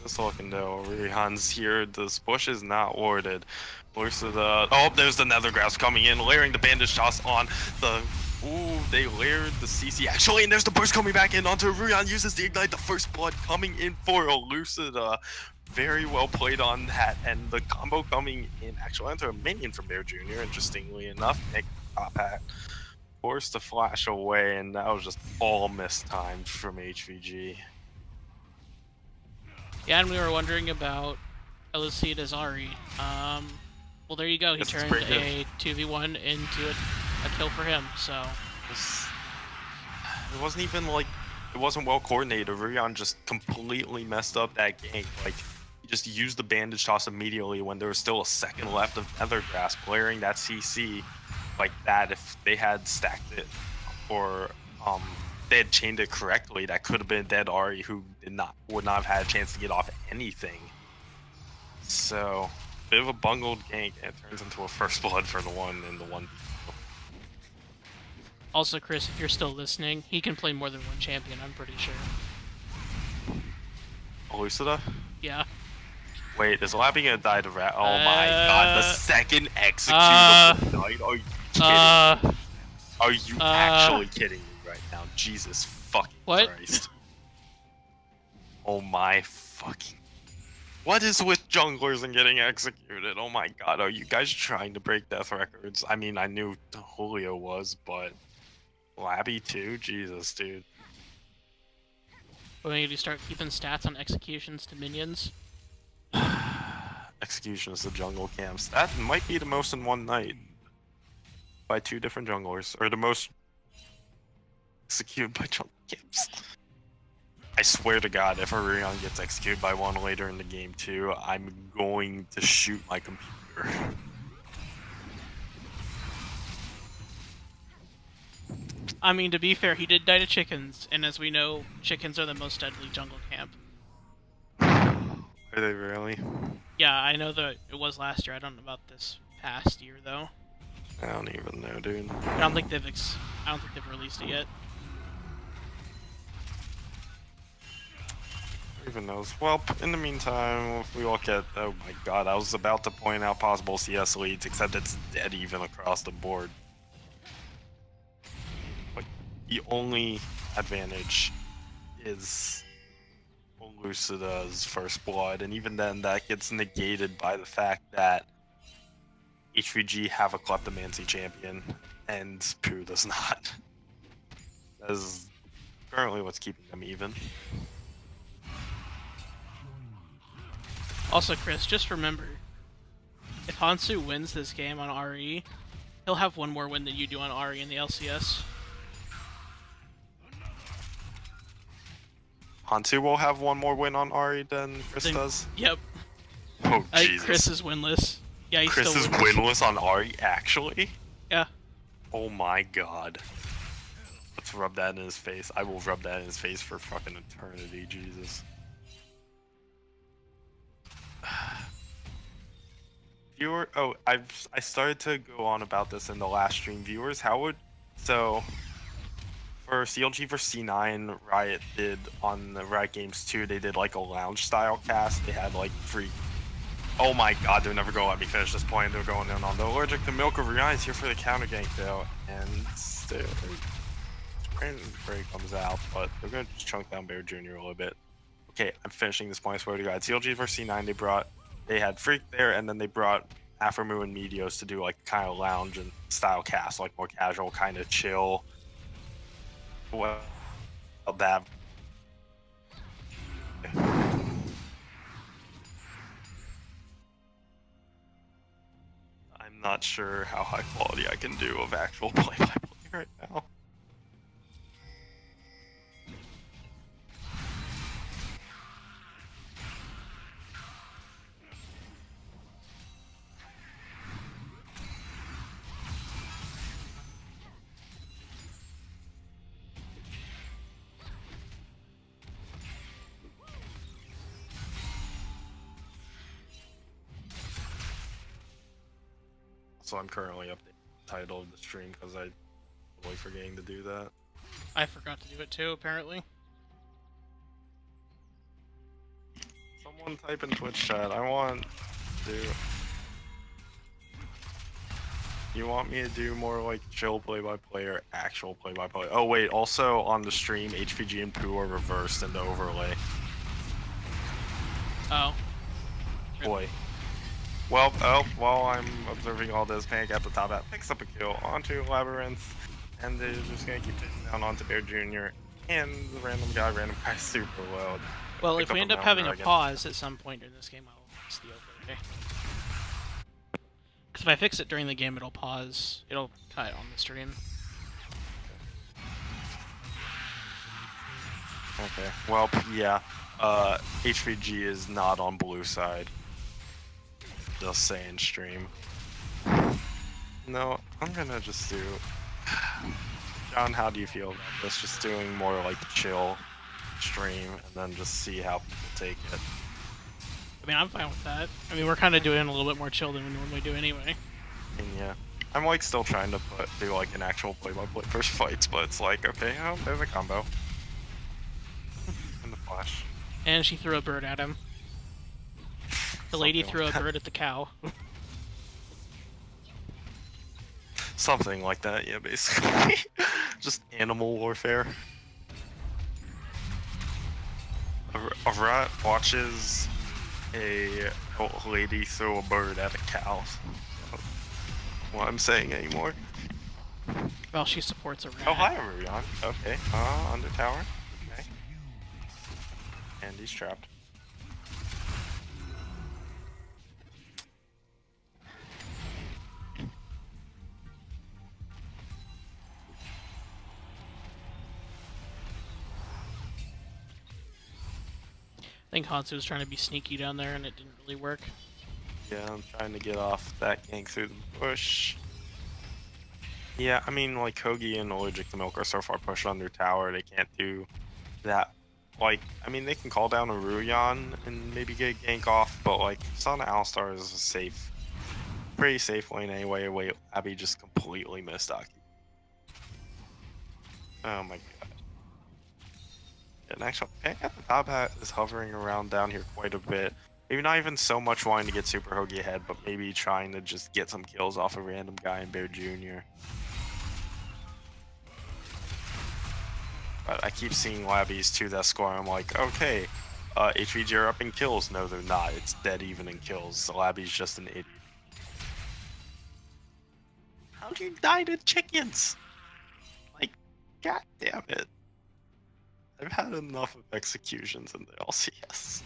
Just looking though, Rihan's here. This bush is not warded. Looks at the. Oh, there's the nether grass coming in, layering the bandage toss on the. Ooh, they layered the CC actually, and there's the burst coming back in onto Rihan. Uses the ignite, the first blood coming in for Elucida. Very well played on that, and the combo coming in actually onto a minion from Bear Jr. Interestingly enough, Nick top hat forced to flash away, and that was just all mistimed from HVG. Yeah, and we were wondering about Elucida Zari. Well, there you go. He turned a 2v1 into a kill for him, so. It wasn't even like, it wasn't well coordinated. Rihan just completely messed up that gank. Like, he just used the bandage toss immediately when there was still a second left of Nether Grasp, layering that CC like that. If they had stacked it, or they had chained it correctly, that could have been dead Ahri, who would not have had a chance to get off anything. So, bit of a bungled gank, and it turns into a first blood for the one and the one. Also, Chris, if you're still listening, he can play more than one champion, I'm pretty sure. Elucida? Yeah. Wait, is Lappy gonna die to rat? Oh my god, the second execute of the night? Are you kidding? Are you actually kidding me right now? Jesus fucking Christ. Oh my fucking... What is with junglers and getting executed? Oh my god, are you guys trying to break death records? I mean, I knew Julio was, but... Labby too? Jesus, dude. When you start keeping stats on executions to minions? Executions to jungle camps. That might be the most in one night. By two different junglers. Or the most executed by jungle camps. I swear to god, if Orion gets executed by one later in the game too, I'm going to shoot my computer. I mean, to be fair, he did die to chickens, and as we know, chickens are the most deadly jungle camp. Are they really? Yeah, I know that it was last year. I don't know about this past year, though. I don't even know, dude. I don't think they've released it yet. Who even knows? Well, in the meantime, if we look at... Oh my god, I was about to point out possible CS leads, except it's dead even across the board. The only advantage is Lucida's first blood, and even then that gets negated by the fact that HVG have a Kleptomancy champion and POO does not. That is currently what's keeping them even. Also, Chris, just remember, if Hansu wins this game on RE, he'll have one more win than you do on RE in the LCS. Hansu will have one more win on Ari than Chris does? Yep. Oh, Jesus. Chris is winless. Yeah, he's Chris still is winless. winless on Ari, actually? Yeah. Oh my god. Let's rub that in his face. I will rub that in his face for fucking eternity, Jesus. Viewer, oh, I started to go on about this in the last stream. Viewers, how would, so for CLG vs C9, Riot did on the Riot Games 2, they did like a lounge style cast. They had like free. Oh my god, they're never gonna let me finish this point. They're going in on the allergic to milk of Ryan's here for the counter gank though, and still, Brandon Bray comes out, but they're gonna just chunk down Bear Jr. a little bit. Okay, I'm finishing this point. I swear to God, CLG vs C9, they had Freak there, and then they brought Afromu and Meteos to do like kind of lounge and style cast, like more casual, kind of chill. Well, that. I'm not sure how high quality I can do of actual play-by-play right now. So I'm currently updating the title of the stream because I totally forgetting to do that. I forgot to do it too, apparently. Someone type in Twitch chat. I want to do. You want me to do more like chill play-by-play or actual play-by-play? Oh wait, also on the stream, HVG and POO are reversed in the overlay. Oh. Boy. Well, oh, while I'm observing all this, Panic at the top hat picks up a kill onto Labyrinth, and they're just gonna keep taking down onto Bear Jr. and the random guy super low. Well, Picked if we up end up Mountain having a Dragon. pause at some point during this game, I'll fix the overlay. Because if I fix it during the game, it'll pause. It'll cut on the stream. Okay. Well, yeah. HVG is not on blue side. Just saying, stream. No, I'm gonna just do. John, how do you feel about this? Just doing more like chill stream, and then just see how people take it. I mean, I'm fine with that. I mean, we're kind of doing a little bit more chill than we normally do anyway. And yeah, I'm like still trying to do like an actual play-by-play first fights, but it's like, okay, oh, there's a combo in the flash. And she threw a bird at him. The lady threw a bird at the cow. Something like that, yeah, basically. Just animal warfare. A rat watches a old lady throw a bird at a cow. What I'm saying anymore. Well, she supports a rat. Oh, hi, Rurion. Okay, under tower. Okay. And he's trapped. I think Hansu was trying to be sneaky down there, and it didn't really work. Yeah, I'm trying to get off that gank through the bush. Yeah, I mean, like, Kogi and Allergic to Milk are so far pushed under tower, they can't do that. Like, I mean, they can call down a Ruyan and maybe get a gank off, but, like, Sun Alistar is a safe, pretty safe lane anyway. Wait, Abby just completely missed Aki. Oh my god. And actually, Panic at the top hat is hovering around down here quite a bit. Maybe not even so much wanting to get Super Hoagie ahead, but maybe trying to just get some kills off a random guy in Bear Jr. But I keep seeing Labbies to that score. I'm like, okay, HVG are up in kills. No, they're not. It's dead even in kills. The Labby's just an idiot. How do you die to chickens? Like, god damn it. I've had enough of executions in the LCS.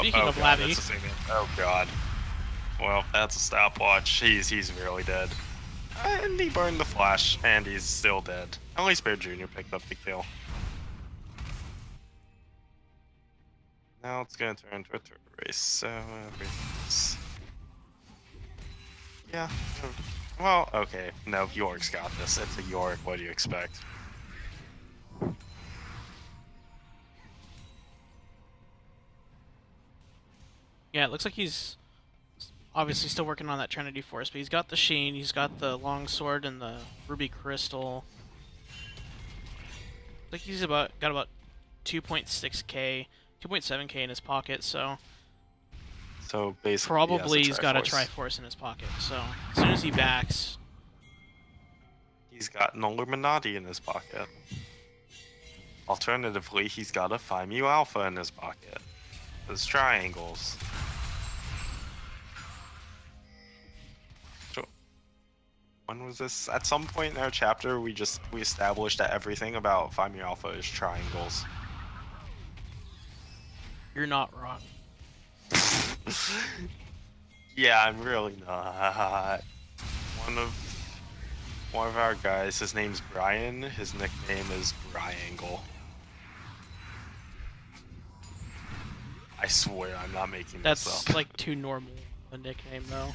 Speaking of God, Labby. that's the same man. Oh god. Well, that's a stopwatch. He's really dead. And he burned the flash, and he's still dead. At least Bear Jr. picked up the kill. Now it's gonna turn into a turtle race, so everything's... Yeah. Well, okay. No, York's got this. It's a York. What do you expect? Yeah, it looks like he's obviously still working on that Trinity Force, but he's got the Sheen, he's got the Longsword and the Ruby Crystal. I think he's got about 2.6k, 2.7k in his pocket, so Basically, probably he he's got a Triforce. Triforce in his pocket. So as soon as he backs, He's got an Illuminati in his pocket. Alternatively, he's got a FIMU Alpha in his pocket. His triangles. So, when was this? At some point in our chapter, we established that everything about FIMU Alpha is triangles. you're not wrong. Yeah, I'm really not. One of our guys, his name's Brian. His nickname is Briangle. I swear I'm not making this That's up. like too normal a nickname though.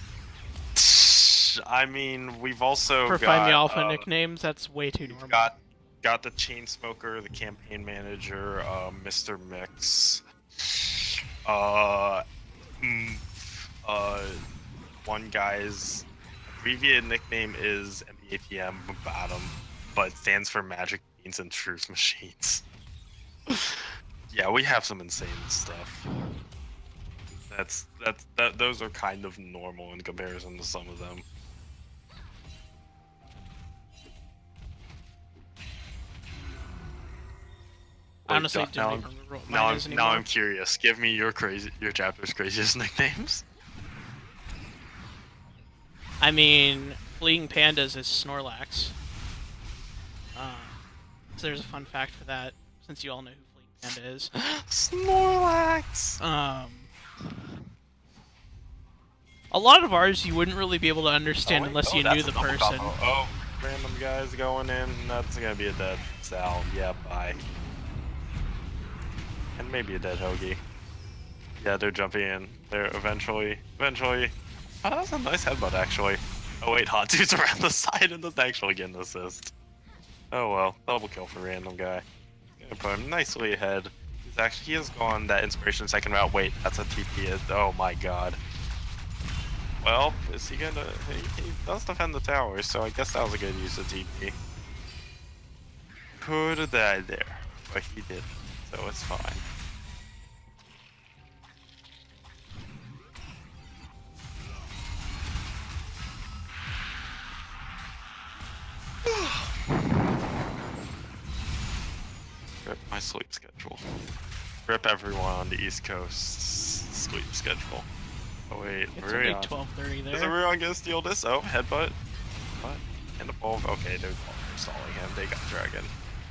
I mean, we've also For got Find the Alpha nicknames, that's way too we've normal. got the chain smoker, the campaign manager, Mr. Mix. One guy's abbreviated nickname is MBAPM Bottom, but stands for Magic Beans and Truth Machines. Yeah, we have some insane stuff. Those are kind of normal in comparison to some of them. I honestly Wait, don't even remember what mine is anymore. now I'm curious. Give me your chapter's craziest nicknames. I mean, Fleeing Pandas is Snorlax. So there's a fun fact for that, since you all know who Fleeing Panda is. Snorlax. A lot of ours you wouldn't really be able to understand unless you knew the person. Oh, random guys going in. That's gonna be a dead Sal. Yeah, bye. And maybe a dead Hoagie. Yeah, they're jumping in. They're eventually. Oh, that was a nice headbutt, actually. Oh wait, Hot Dude's around the side and doesn't actually get an assist. Oh well, double kill for random guy. Gonna put him nicely ahead. He has gone that inspiration second route. Wait, that's a TP. Oh my god. Well, is he gonna? He does defend the tower, so I guess that was a good use of TP. Could have died there, but he didn't, so it's fine. Rip my sleep schedule. Rip everyone on the East Coast sleep schedule. Oh wait, It's a big 12:30 Is there. everyone gonna steal this? Oh, headbutt. What? And the ball. Okay, they're stalling him. They got Dragon.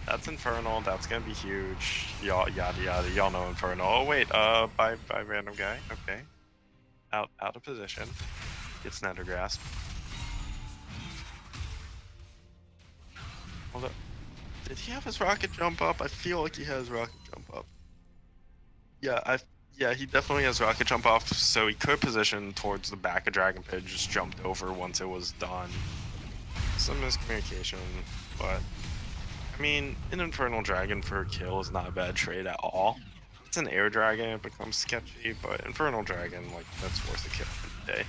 That's Infernal. That's gonna be huge. Y'all, yada yada. Y'all know Infernal. Oh wait, by random guy. Okay. Out of position. Gets Nether Grasp. Hold up. Did he have his rocket jump up? I feel like he has rocket jump up. Yeah, he definitely has rocket jump off, so he could position towards the back of Dragon Pit, just jumped over once it was done. Some miscommunication, but I mean, an Infernal Dragon for a kill is not a bad trade at all. It's an Air Dragon, it becomes sketchy, but Infernal Dragon, like, that's worth a kill for the day.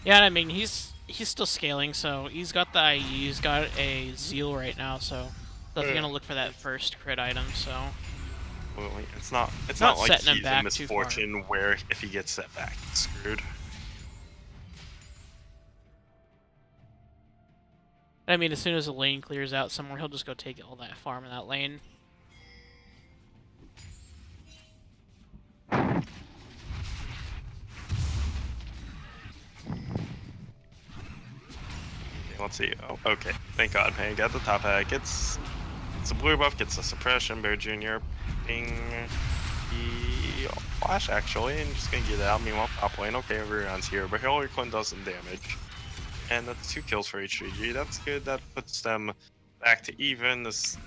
Yeah, I mean, he's still scaling, so he's got the IE, he's got a Zeal right now, so definitely gonna look for that first crit item, so... absolutely. It's not Not like setting him he's back a too far. misfortune where if he gets set back, he's screwed. I mean, as soon as the lane clears out somewhere, he'll just go take all that farm in that lane. Okay, let's see. Oh, okay. Thank God, man. Got the top hat. Gets a blue buff. Gets a suppression. Bear Jr. Ping the flash actually, and just gonna get out. Meanwhile, top lane. Okay, everyone's here, but Hillary Clinton does some damage, and that's 2 kills for HVG. That's good. That puts them back to even. That's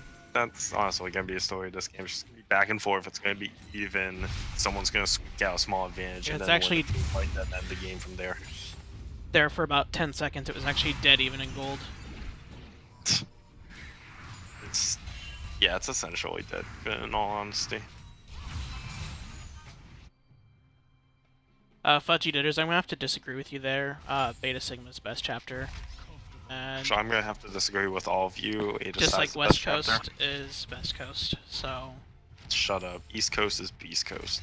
honestly gonna be a story. This game's just gonna be back and forth. It's gonna be even. Someone's gonna squeak out a small advantage, Yeah, and it's then actually- win the team fight, and then end the game from there. There for about 10 seconds, it was actually dead even in gold. Yeah, it's essentially dead, in all honesty. Fudgy Ditters, I'm gonna have to disagree with you there. Beta Sigma's best chapter. And So I'm gonna have to disagree with all of you. just like West Coast is best coast, so... Shut up. East Coast is Beast Coast.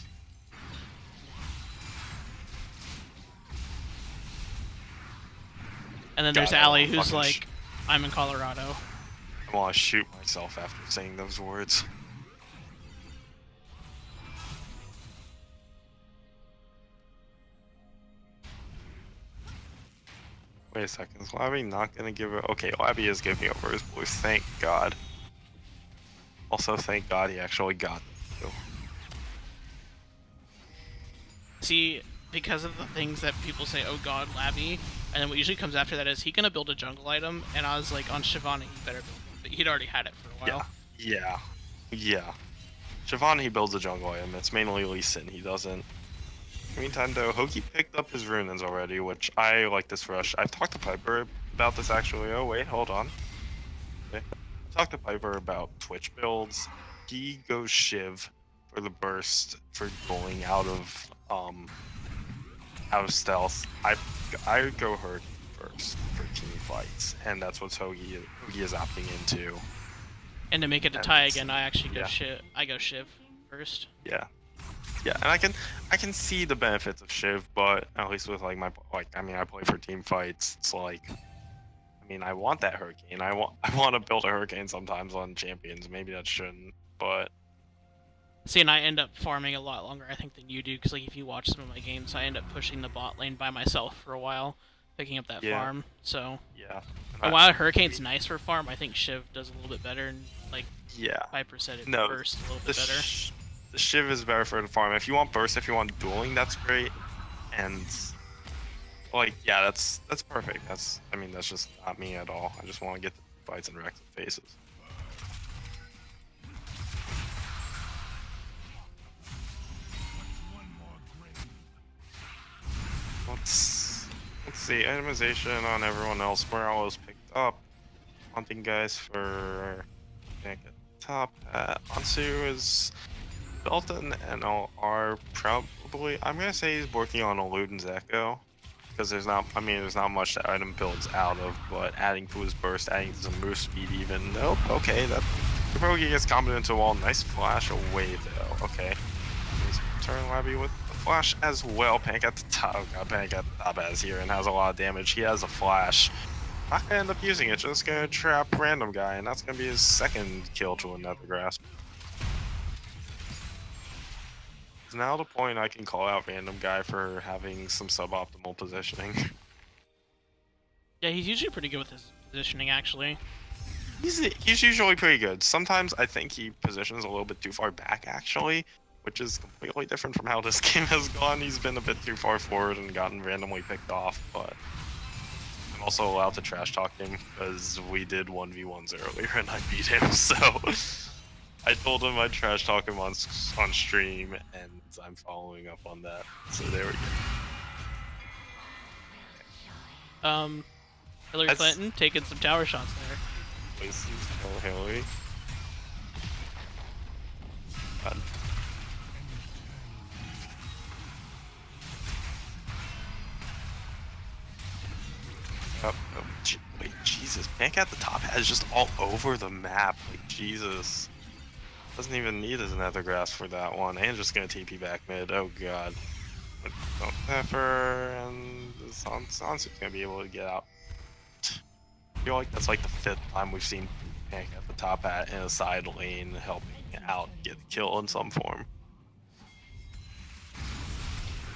And then God, there's I Allie, wanna who's fucking like, I'm in Colorado. I want to shoot myself after saying those words. Wait a second, is Labby not gonna give it? Okay, Labby is giving over his blues, thank God. Also, thank God he actually got the kill. See, because of the things that people say, oh god, Labby, and then what usually comes after that is, he gonna build a jungle item, and I was like, on Shivani, he better build one, but he'd already had it for a while. Yeah. Siobhan, he builds a jungle item. It's mainly Lee Sin. He doesn't. In the meantime, though, Hoki picked up his runins already, which I like this rush. I've talked to Piper about this actually. Oh, wait, hold on. Okay. I've talked to Piper about Twitch builds. He goes Shiv for the burst for going out of stealth. I go Hurricane first for team fights, and that's what Hoki is opting into. And to make it a tie And- again, I actually go yeah. Shiv first. Yeah, and I can see the benefits of Shiv, but at least with like I play for team fights. It's like, I mean, I want that Hurricane. I want to build a Hurricane sometimes on champions. Maybe that shouldn't, but See, and I end up farming a lot longer, I think, than you do, because like if you watch some of my games, I end up pushing the bot lane by myself for a while, picking up that Yeah. farm. So, yeah. and while Hurricane's nice for farm, I think Shiv does a little bit better, and like Yeah. Piper said, it No, bursts a little The, bit better. the Shiv is better for the farm. If you want burst, if you want dueling, that's great. And like, yeah, that's perfect. That's just not me at all. I just want to get the fights and wreck the faces. Let's see, itemization on everyone else. Morales picked up. Hunting guys for back at the top. Ansu is built an NLR probably. I'm gonna say he's working on Eluden's Echo. Because there's not much that item builds out of, but adding to his burst, adding to some move speed even. Nope, okay, that Hirogi gets comboed into a wall. Nice flash away though. Okay. Turn Labby with the flash as well. Panic at the top. God, Panic at the top as here and has a lot of damage. He has a flash. Not gonna end up using it, just gonna trap random guy, and that's gonna be his second kill to a Nether Grasp. It's now the point I can call out random guy for having some suboptimal positioning. Yeah, he's usually pretty good with his positioning, actually. He's usually pretty good. Sometimes I think he positions a little bit too far back, actually, which is completely different from how this game has gone. He's been a bit too far forward and gotten randomly picked off, but I'm also allowed to trash talk him because we did 1v1s earlier and I beat him, so I told him I'd trash talk him on stream, and I'm following up on that. So there we go. Hillary That's- Clinton taking some tower shots there. Places Hillary. God. Wait, Jesus. Bank at the top has just all over the map. Like, Jesus. Doesn't even need his nether grass for that one. And just gonna TP back mid. Oh god. Don't Pepper and Sansu's gonna be able to get out. I feel like that's like the 5th time we've seen Panic at the top hat in a side lane helping out get a kill in some form.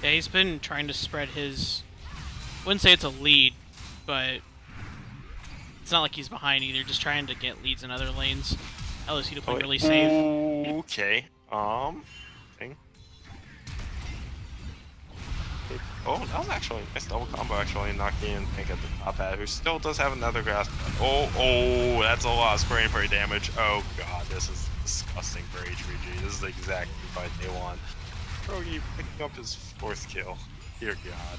Yeah, he's been trying to spread his... I wouldn't say it's a lead, but it's not like he's behind either. Just trying to get leads in other lanes. LSU to play really safe. Okay. Thing. Oh, that was actually a nice double combo, actually, knocking in Pink at the top hat, who still does have another grass. Oh, that's a lot of spray and pray damage. Oh god, this is disgusting for HVG. This is the exact fight they want. Krogi picking up his 4th kill. Dear god.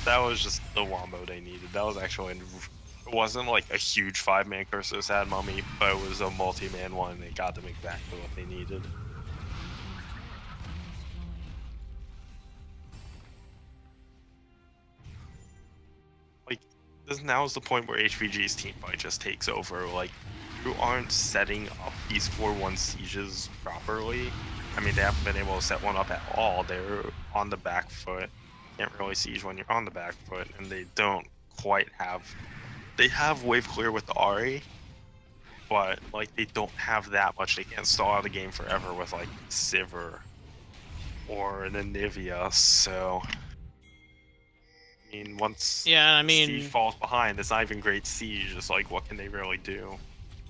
That was just the wombo they needed. That was actually, it wasn't like a huge 5-man curse that had Mummy, but it was a multi-man one. They got them exactly what they needed. This now is the point where HVG's team fight just takes over. Like, you aren't setting up these 4-1 sieges properly. I mean, they haven't been able to set one up at all. They're on the back foot. Can't really siege when you're on the back foot, and they don't quite have... They have wave clear with the Ahri, but, like, they don't have that much. They can't stall out the game forever with, like, Sivir or an Anivia, so... I mean, once Siege falls behind, it's not even great siege. It's like, what can they really do?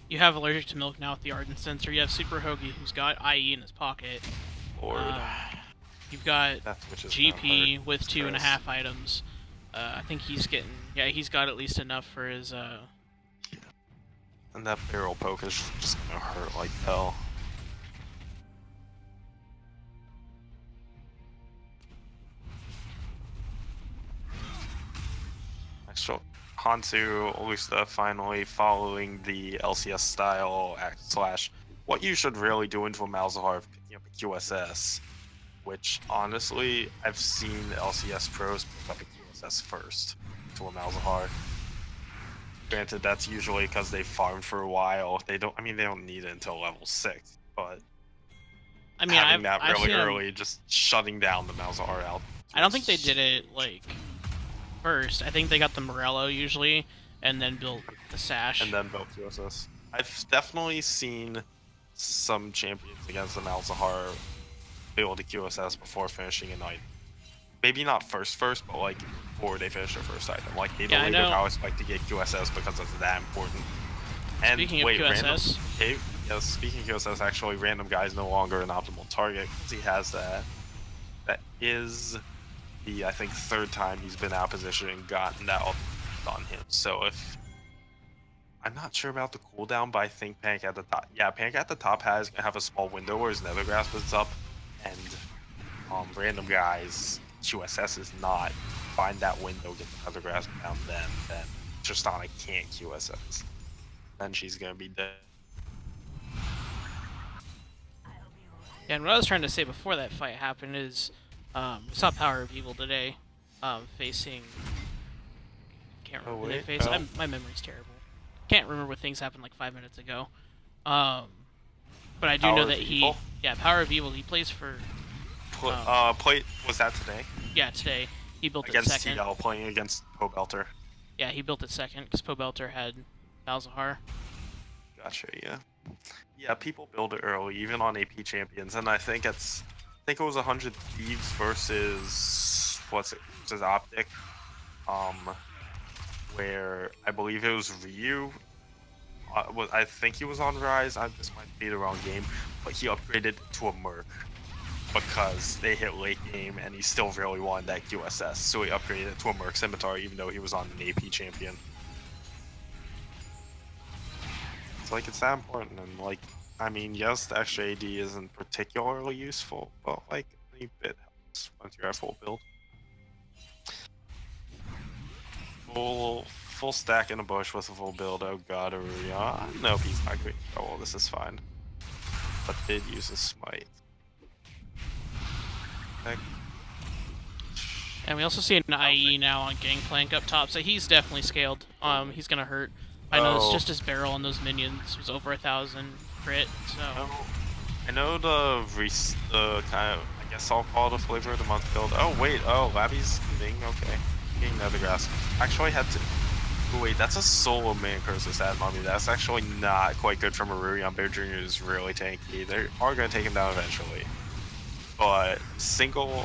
You have Allergic to Milk now with the Ardent Sensor. You have Super Hoagie, who's got IE in his pocket. Lord. You've got GP with 2.5 items. I think he's getting... Yeah, he's got at least enough for his... Yeah. And that barrel poke is just gonna hurt like hell. So Hansu, Lusta finally following the LCS style / what you should really do into a Malzahar of picking up a QSS, which honestly I've seen LCS pros pick up a QSS first to a Malzahar. Granted, that's usually because they farmed for a while. They don't need it until level 6, but I mean, having that really early, just shutting down the Malzahar out. I don't think they did it like first. I think they got the Morello usually, and then built the Sash. And then built QSS. I've definitely seen some champions against the Malzahar build a QSS before finishing a night. Maybe not first, but like before they finish their first item. Like they don't even always like to get QSS because it's that important. And speaking of QSS, speaking of QSS, actually, random guy is no longer an optimal target because he has that. That is the, I think, 3rd time he's been out of position and gotten that on him. So if... I'm not sure about the cooldown, but I think Panic at the top... Yeah, Panic at the top has gonna have a small window where his nether grasp is up, and random guys, QSS is not. Find that window, get the nether grasp down, then Tristana can't QSS. Then she's gonna be dead. Yeah, and what I was trying to say before that fight happened is... we saw Power of Evil today, facing... Can't remember who they faced. My memory's terrible. Can't remember what things happened like 5 minutes ago. But I do know that he... Yeah, Power of Evil, he plays for... Was that today? Yeah, today. He built it against second. TL, playing against Pobelter. Yeah, he built it second, because Pobelter had Malzahar. Gotcha, yeah. Yeah, people build it early, even on AP champions, and I think it was 100 Thieves versus versus Optic, where I believe it was Ryu. I think he was on Rise. This might be the wrong game, but he upgraded to a Merc because they hit late game, and he still really wanted that QSS, so he upgraded it to a Merc Scimitar, even though he was on an AP champion. It's like, it's that important, and like, I mean, yes, the extra AD isn't particularly useful, but like, any bit helps once you're at full build. Full stack in a bush with a full build. Oh god, Aruya. Nope, he's not great. Oh well, this is fine. But did use a smite. And we also see an IE now on Gangplank up top, so he's definitely scaled. He's gonna hurt. I know it's just his barrel on those minions was over 1,000 crit, so... I know the kind of, I guess I'll call it a flavor of the month build. Oh wait, oh Labby's getting okay. Getting another grasp. Actually had to. Oh, wait, that's a solo man curse ad mummy. That's actually not quite good from Marurion. Bear Jr. is really tanky. They are gonna take him down eventually. But single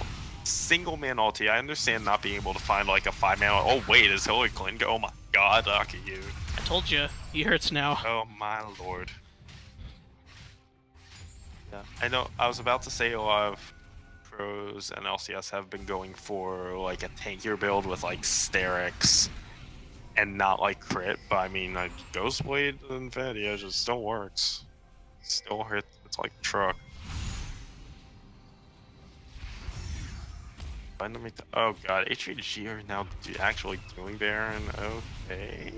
man ulti, I understand not being able to find like a 5-man. Oh wait, is Hillary Clinton go? Oh my god, look at you. I told you, he hurts now. Oh my lord. Yeah, I know. I was about to say a lot of pros and LCS have been going for like a tankier build with like Sterix and not like crit, but I mean, like Ghostblade and Infinity Edge still works. Still hits. It's like a truck. Oh god, HVG are now actually doing Baron. Okay.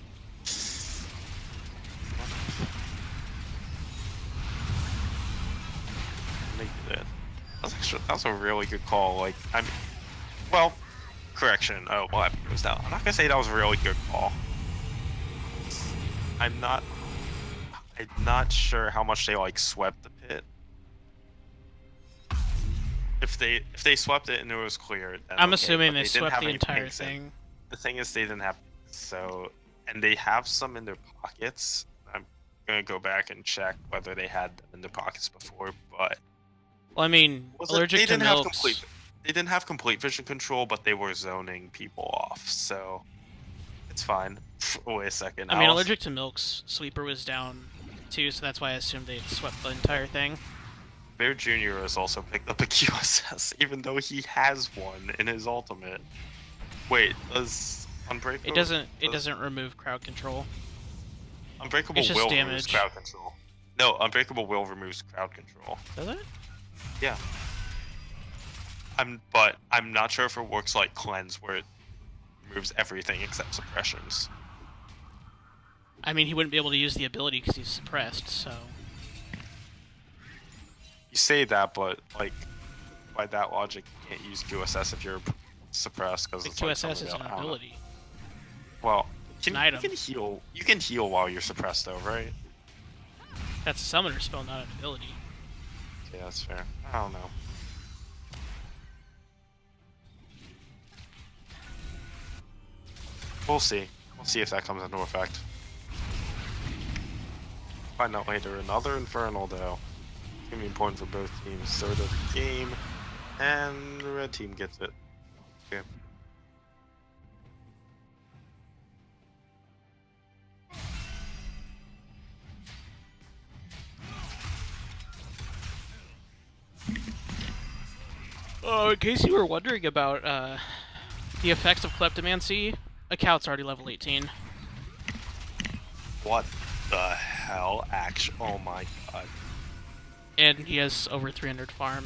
They did. That was a really good call. Like, I mean, well, correction. Oh, well, that goes down. I'm not gonna say that was a really good call. I'm not sure how much they like swept the pit. If they swept it and it was clear, then I'm okay, assuming but they didn't swept have the any entire pinks in. thing. The thing is, they didn't have and they have some in their pockets. I'm gonna go back and check whether they had them in their pockets before, but Well, I mean, allergic to milks. They didn't have complete vision control, but they were zoning people off, so it's fine. Wait a second. I mean, allergic to milks. Sweeper was down too, so that's why I assumed they swept the entire thing. Bear Jr. has also picked up a QSS, even though he has one in his ultimate. Wait, does Unbreakable? It doesn't remove crowd control. Unbreakable It's just will damage. removes crowd control. No, Unbreakable will removes crowd control. Does it? Yeah. But I'm not sure if it works like Cleanse, where it removes everything except suppressions. I mean, he wouldn't be able to use the ability because he's suppressed, so... You say that, but, like, by that logic, you can't use QSS if you're suppressed, because it's QSS like is an ability. Well, An item. you can heal while you're suppressed, though, right? That's a summoner spell, not an ability. Yeah, that's fair. I don't know. We'll see. We'll see if that comes into effect. Find out later. Another Infernal, though. It's gonna be important for both teams. Third of the game, and the red team gets it. Okay. Oh, in case you were wondering about the effects of Kleptomancy, account's already level 18. What the hell? Oh my god. And he has over 300 farm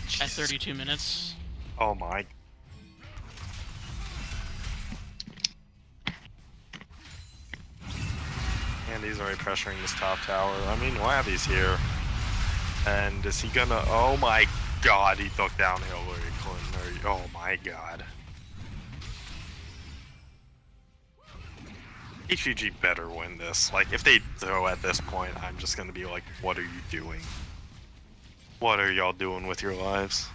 at Jesus. 32 minutes. Oh my. And he's already pressuring this top tower. I mean, Labby's here. And is he gonna... Oh my god, he took down Hillary Clinton. Oh my god. HVG better win this. Like, if they throw at this point, I'm just gonna be like, what are you doing? What are y'all doing with your lives?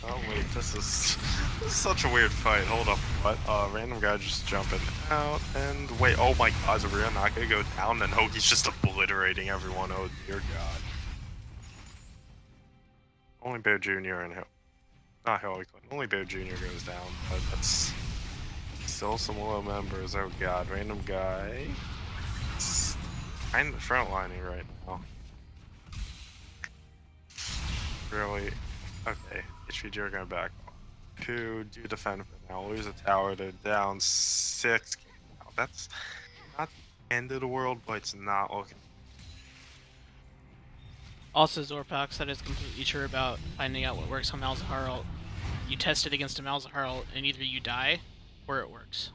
Oh wait, this is such a weird fight. Hold up, what? Random guy just jumping out, and wait, oh my god, is Rhea not gonna go down? And Hoagie's just obliterating everyone, oh dear god. Only Bear Jr. and not Hillary Clinton, only Bear Jr. goes down, but that's still some low members, oh god. Random guy. It's kind of frontlining right now. Really? Okay, HVG are going back. 2 do defend for now. Lose a tower, they're down 6. That's not the end of the world, but it's not looking. Also, Zorpax said is completely sure about finding out what works on Malzahar ult. You test it against a Malzahar ult, and either you die, or it works.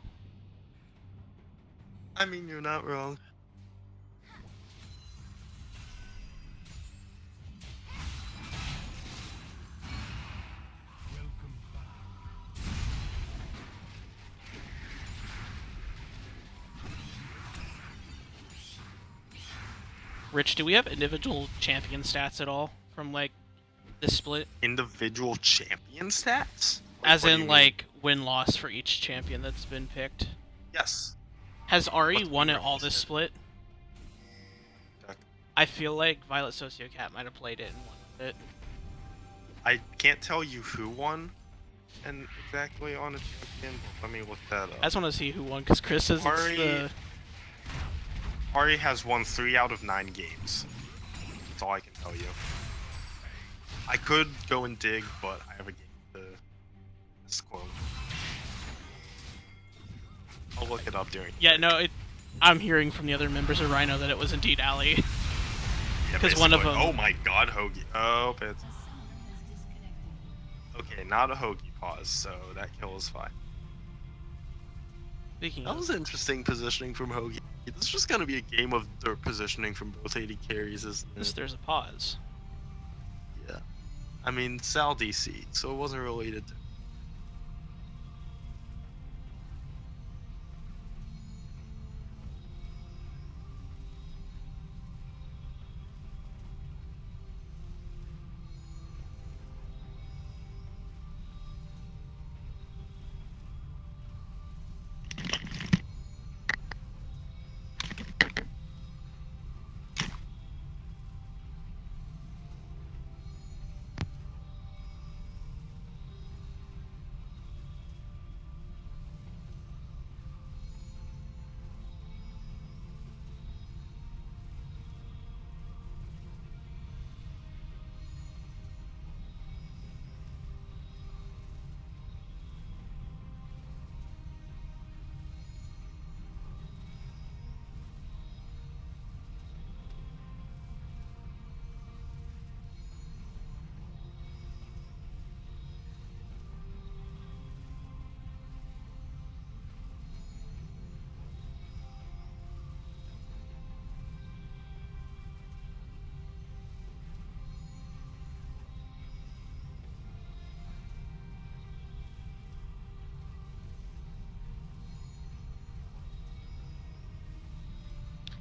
I mean, you're not wrong. Rich, do we have individual champion stats at all from like this split? Individual champion stats? As what do in you mean? like win-loss for each champion that's been picked. Yes. Has Ari What's won being it all this requested? split? Check. I feel like Violet Sociocat might have played it and won with it. I can't tell you who won and exactly on a champion, but let me look that I up. just want to see who won because Chris says Ari- it's the. Ari has won 3 out of 9 games. That's all I can tell you. I could go and dig, but I have a game to disclose. I'll look it up during. Yeah, no, I'm hearing from the other members of Rhino that it was indeed Ali. Yeah, 'cause one of basically. them- Oh my God, Hoagie. Oh, it's okay. Not a Hoagie pause, so that kill is fine. Speaking That of, was interesting positioning from Hoagie. This is just gonna be a game of dirt positioning from both AD carries, isn't this, it? there's a pause. Yeah. I mean, Sal DC, so it wasn't related to.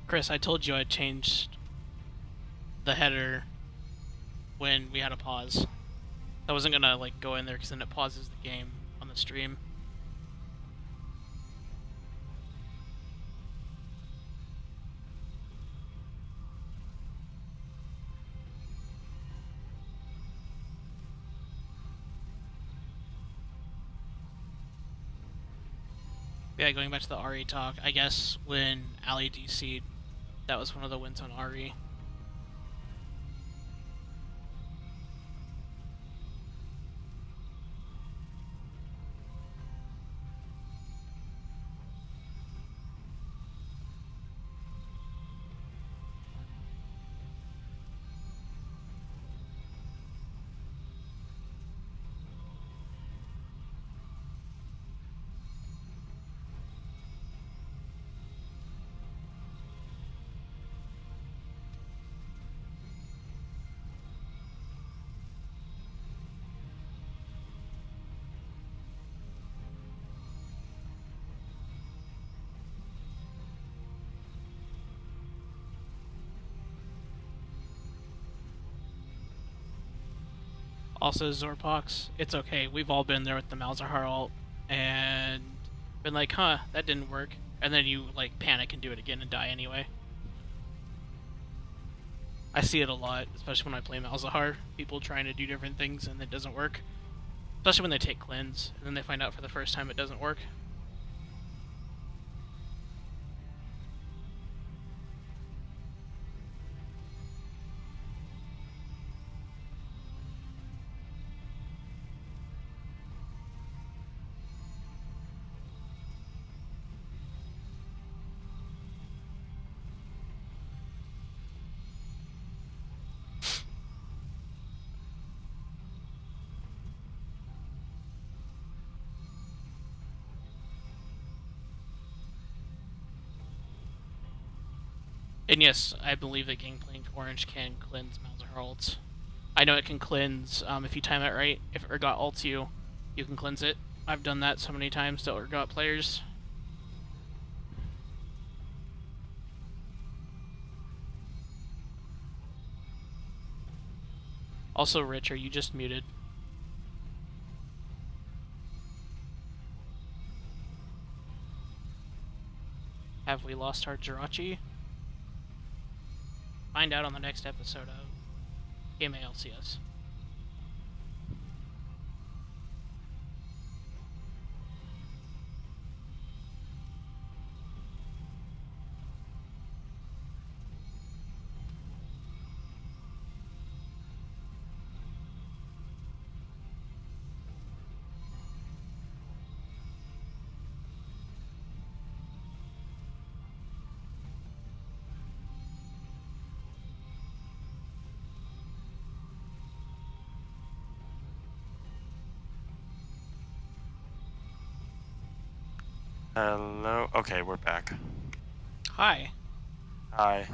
Chris, I told you I changed the header when we had a pause. I wasn't gonna like go in there because then it pauses the game on the stream. Yeah, going back to the Ari talk, I guess when Ali DC'd, that was one of the wins on Ari. Also, Zorpox, it's okay. We've all been there with the Malzahar ult and been like, huh, that didn't work. And then you like panic and do it again and die anyway. I see it a lot, especially when I play Malzahar. People trying to do different things and it doesn't work. Especially when they take cleanse and then they find out for the first time it doesn't work. And yes, I believe that Gangplank Orange can cleanse Malzahar ults. I know it can cleanse, if you time it right. If Urgot ults you, you can cleanse it. I've done that so many times to Urgot players. Also, Rich, are you just muted? Have we lost our Jirachi? Find out on the next episode of PMA LCS. Hello. Okay, we're back. Hi. Hi.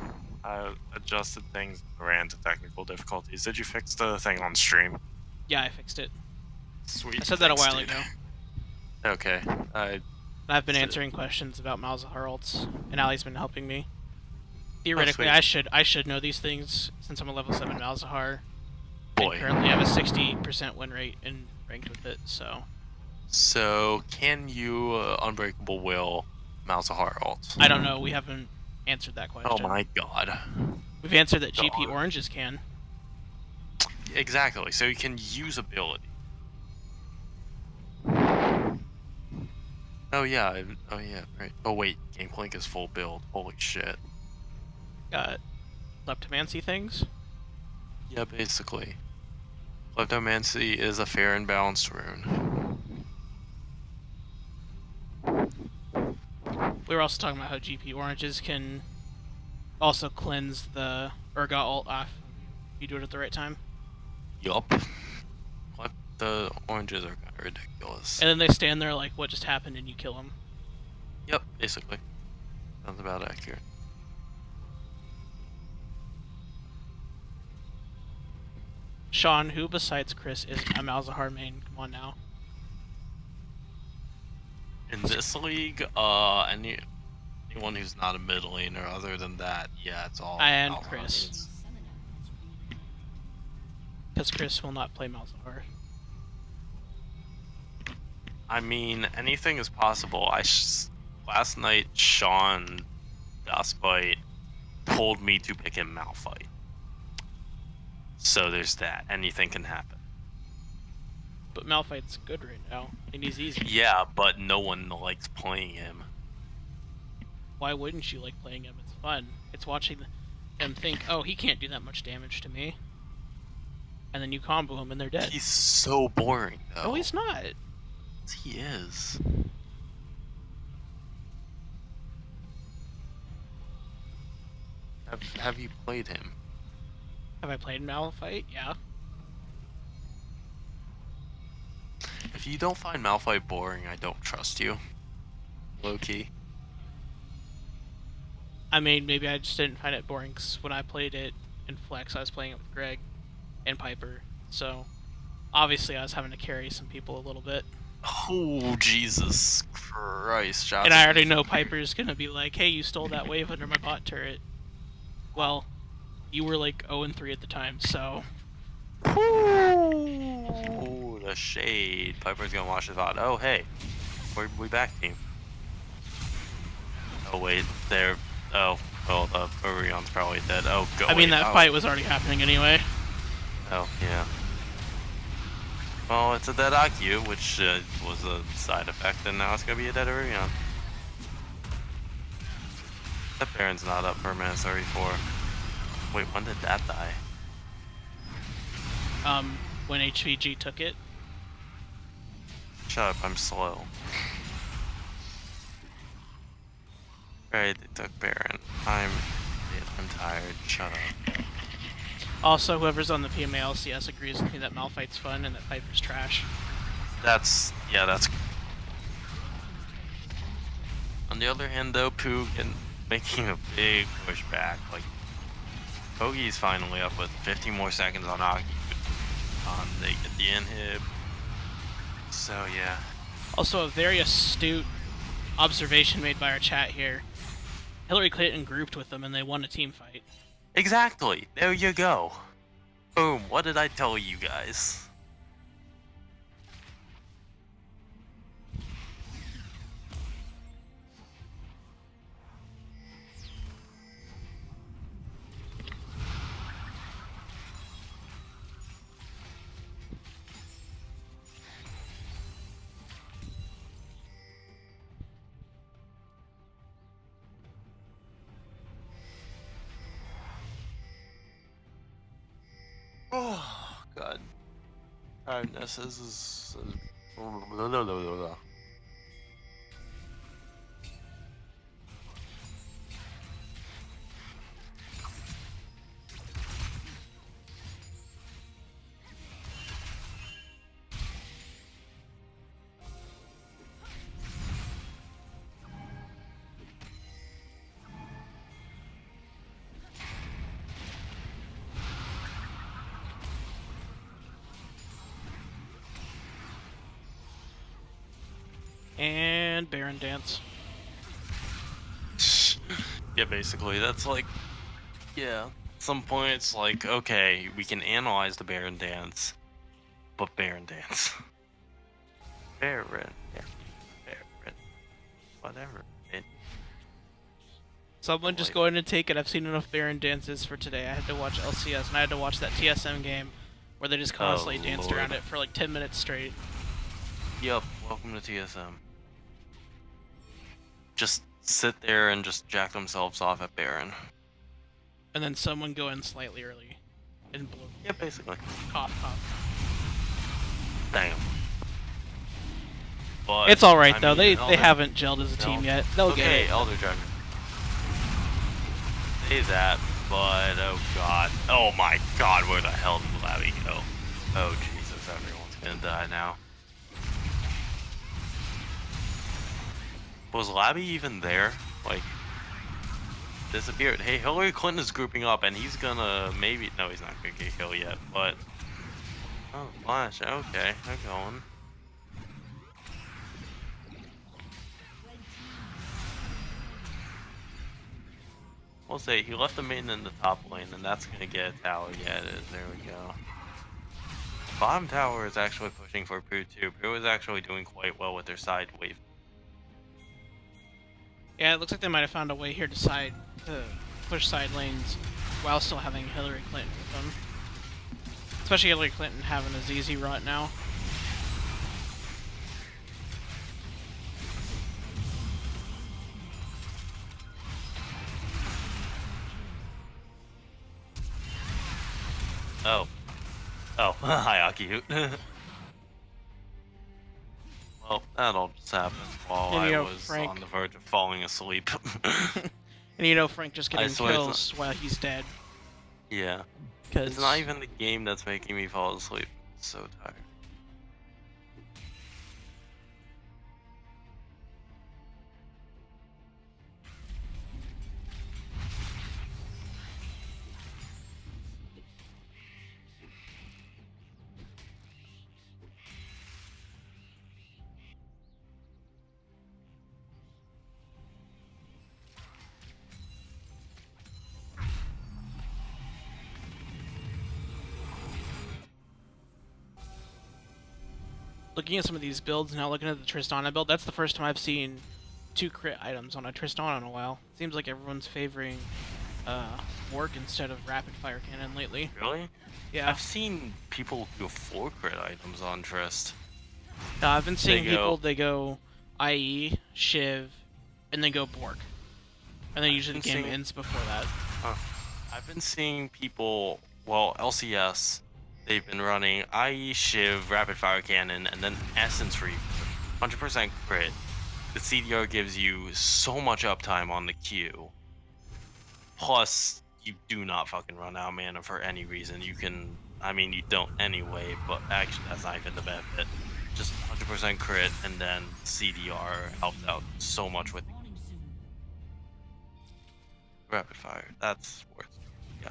I adjusted things, ran into technical difficulties. Did you fix the thing on stream? Yeah, I fixed it. Sweet. I said that a thanks, while dude. ago. Okay. I've been So- answering questions about Malzahar ults, and Ali's been helping me. Theoretically, sweet. I should know these things since I'm a level 7 Malzahar. Boy. I currently have a 60% win rate in ranked with it, so So, can you Unbreakable Will Malzahar ult? I don't know. We haven't answered that question. Oh my god. We've answered that GP God. Oranges can. Exactly. So you can use ability. Oh yeah. Oh yeah. Right. Oh wait. Gangplank is full build. Holy shit. Got Leptomancy things. Yeah, basically. Leptomancy is a fair and balanced rune. We were also talking about how GP Oranges can also cleanse the Urgot ult off if you do it at the right time. Yup. What? The oranges are kind of ridiculous. And then they stand there like, what just happened, and you kill them. Yep, basically. Sounds about accurate. Sean, who besides Chris is a Malzahar main? Come on now. In this league, anyone who's not a mid laner other than that, yeah, it's all And Malzahar Chris. mains. Because Chris will not play Malzahar. I mean, anything is possible. Last night, Sean Dustbite told me to pick him Malphite. So there's that. Anything can happen. But Malphite's good right now, and he's easy. Yeah, but no one likes playing him. Why wouldn't you like playing him? It's fun. It's watching them think, oh, he can't do that much damage to me. And then you combo him and they're dead. He's so boring, though. No, he's not. He is. Have you played him? Have I played Malphite? Yeah. If you don't find Malphite boring, I don't trust you. Low-key. I mean, maybe I just didn't find it boring, because when I played it in Flex, I was playing it with Greg and Piper. So, obviously I was having to carry some people a little bit. Oh, Jesus Christ. Shots And I already know Piper's gonna be like, hey, you stole that wave under my bot turret. Well, you were like 0-3 at the time, so... Ooh, the shade. Piper's gonna watch his bot. Oh, hey. We back, team. Oh, wait. They're... Oh, well, the Orion's probably dead. Oh, go. I mean, wait, that oh. fight was already happening anyway. Oh, yeah. Well, it's a dead IQ, which was a side effect, and now it's gonna be a dead Orion. That Baron's not up for a minute 34. Wait, when did that die? When HVG took it. Shut up, I'm slow. Alright, they took Baron. I'm tired, shut up. Also, whoever's on the PMA LCS agrees with me that Malphite's fun and that Piper's trash. That's... On the other hand, though, POO making a big pushback. Like, Bogey's finally up with 15 more seconds on Aki. They get the inhib. So, yeah. Also, a very astute observation made by our chat here. Hillary Clinton grouped with them and they won a team fight. Exactly. There you go. Boom. What did I tell you guys? Oh, God. Tiredness is And Baron Dance. Yeah, basically, that's like, yeah. At some point, it's like, okay, we can analyze the Baron Dance, but Baron Dance. Baron, yeah, Baron, whatever. Someone just go ahead and take it. I've seen enough Baron dances for today. I had to watch LCS and I had to watch that TSM game where they just constantly danced around it for like 10 minutes straight. Yup, welcome to TSM. Just sit there and just jack themselves off at Baron. And then someone go in slightly early and blow. Yeah, basically. Cough, cough. Damn. But, It's alright I though. mean, They haven't gelled as a team yet. They'll get okay, it. Elder Dragon. Say that, but oh god. Oh my god, where the hell did Labby go? Oh Jesus, everyone's gonna die now. Was Labby even there? Like, disappeared. Hey, Hillary Clinton is grouping up and he's gonna maybe, no, he's not gonna get killed yet, but, oh, Flash, okay, they're going. We'll say he left the main in the top lane, and that's gonna get a tower. Yeah, it is. There we go. Bottom tower is actually pushing for POO too. POO is actually doing quite well with their side wave. Yeah, it looks like they might have found a way here to push side lanes while still having Hillary Clinton with them. Especially Hillary Clinton having a ZZ rot now. Oh. Oh, hi Aki. Well, that all just happened while And, I was Frank... on the verge of falling asleep. And you know Frank just getting swear it's kills while he's dead. Yeah. Cause... It's not even the game that's making me fall asleep. I'm so tired. Looking at some of these builds now, looking at the Tristana build, that's the first time I've seen 2 crit items on a Tristana in a while. Seems like everyone's favoring Work instead of Rapid Fire Cannon lately. Really? Yeah. I've seen people go 4 crit items on Trist. I've been seeing they go IE, Shiv, and then go Bork. And then usually the game ends before that. I've been seeing people, well, LCS, they've been running IE, Shiv, Rapid Fire Cannon, and then Essence Reap. 100% crit. The CDR gives you so much uptime on the Q. Plus, you do not fucking run out of mana for any reason. You can, I mean, you don't anyway, but actually that's not even the benefit. Just 100% crit, and then CDR helps out so much with rapid fire. That's worth it. Yeah.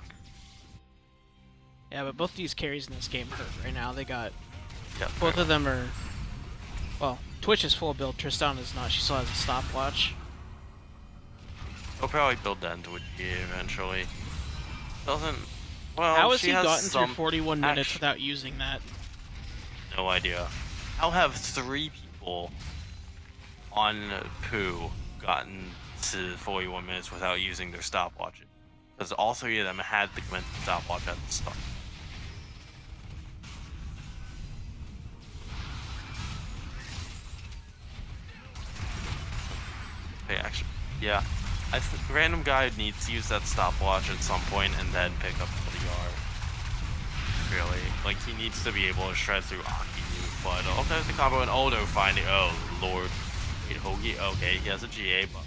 Yeah, but both these carries in this game hurt right now. They got Yeah. both of them are. Well, Twitch is full build. Tristan is not. She still has a stopwatch. He'll probably build that into a GA eventually. Doesn't. Well, How has she he has gotten through some 41 minutes action. without using that? No idea. How have 3 people on POO gotten to 41 minutes without using their stopwatches? Because all 3 of them had the commence stopwatch at the start. Okay, actually, yeah. Random guy needs to use that stopwatch at some point and then pick up LDR. Really. Like, he needs to be able to shred through Aki. But, oh, there's the combo and Odo finding. Oh, lord. Wait, Hoagie. Okay, he has a GA, but.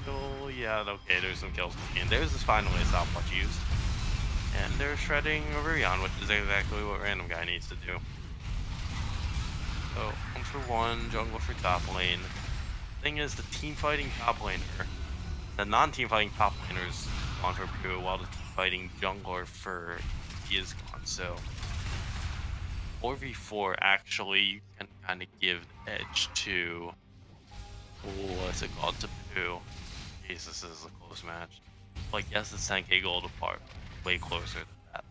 Oh, yeah, okay, there's some kills. And there's this finally a stopwatch used. And they're shredding Rurion, which is exactly what random guy needs to do. So, 1 for 1, jungle for top lane. Thing is, the team fighting top laner, the non-team fighting top laner is gone for POO, while the team fighting jungler for he is gone. So 4v4 actually can kind of give the edge to what's it called, to POO. Jesus, this is a close match. Like, yes, it's 10k gold apart, way closer than that.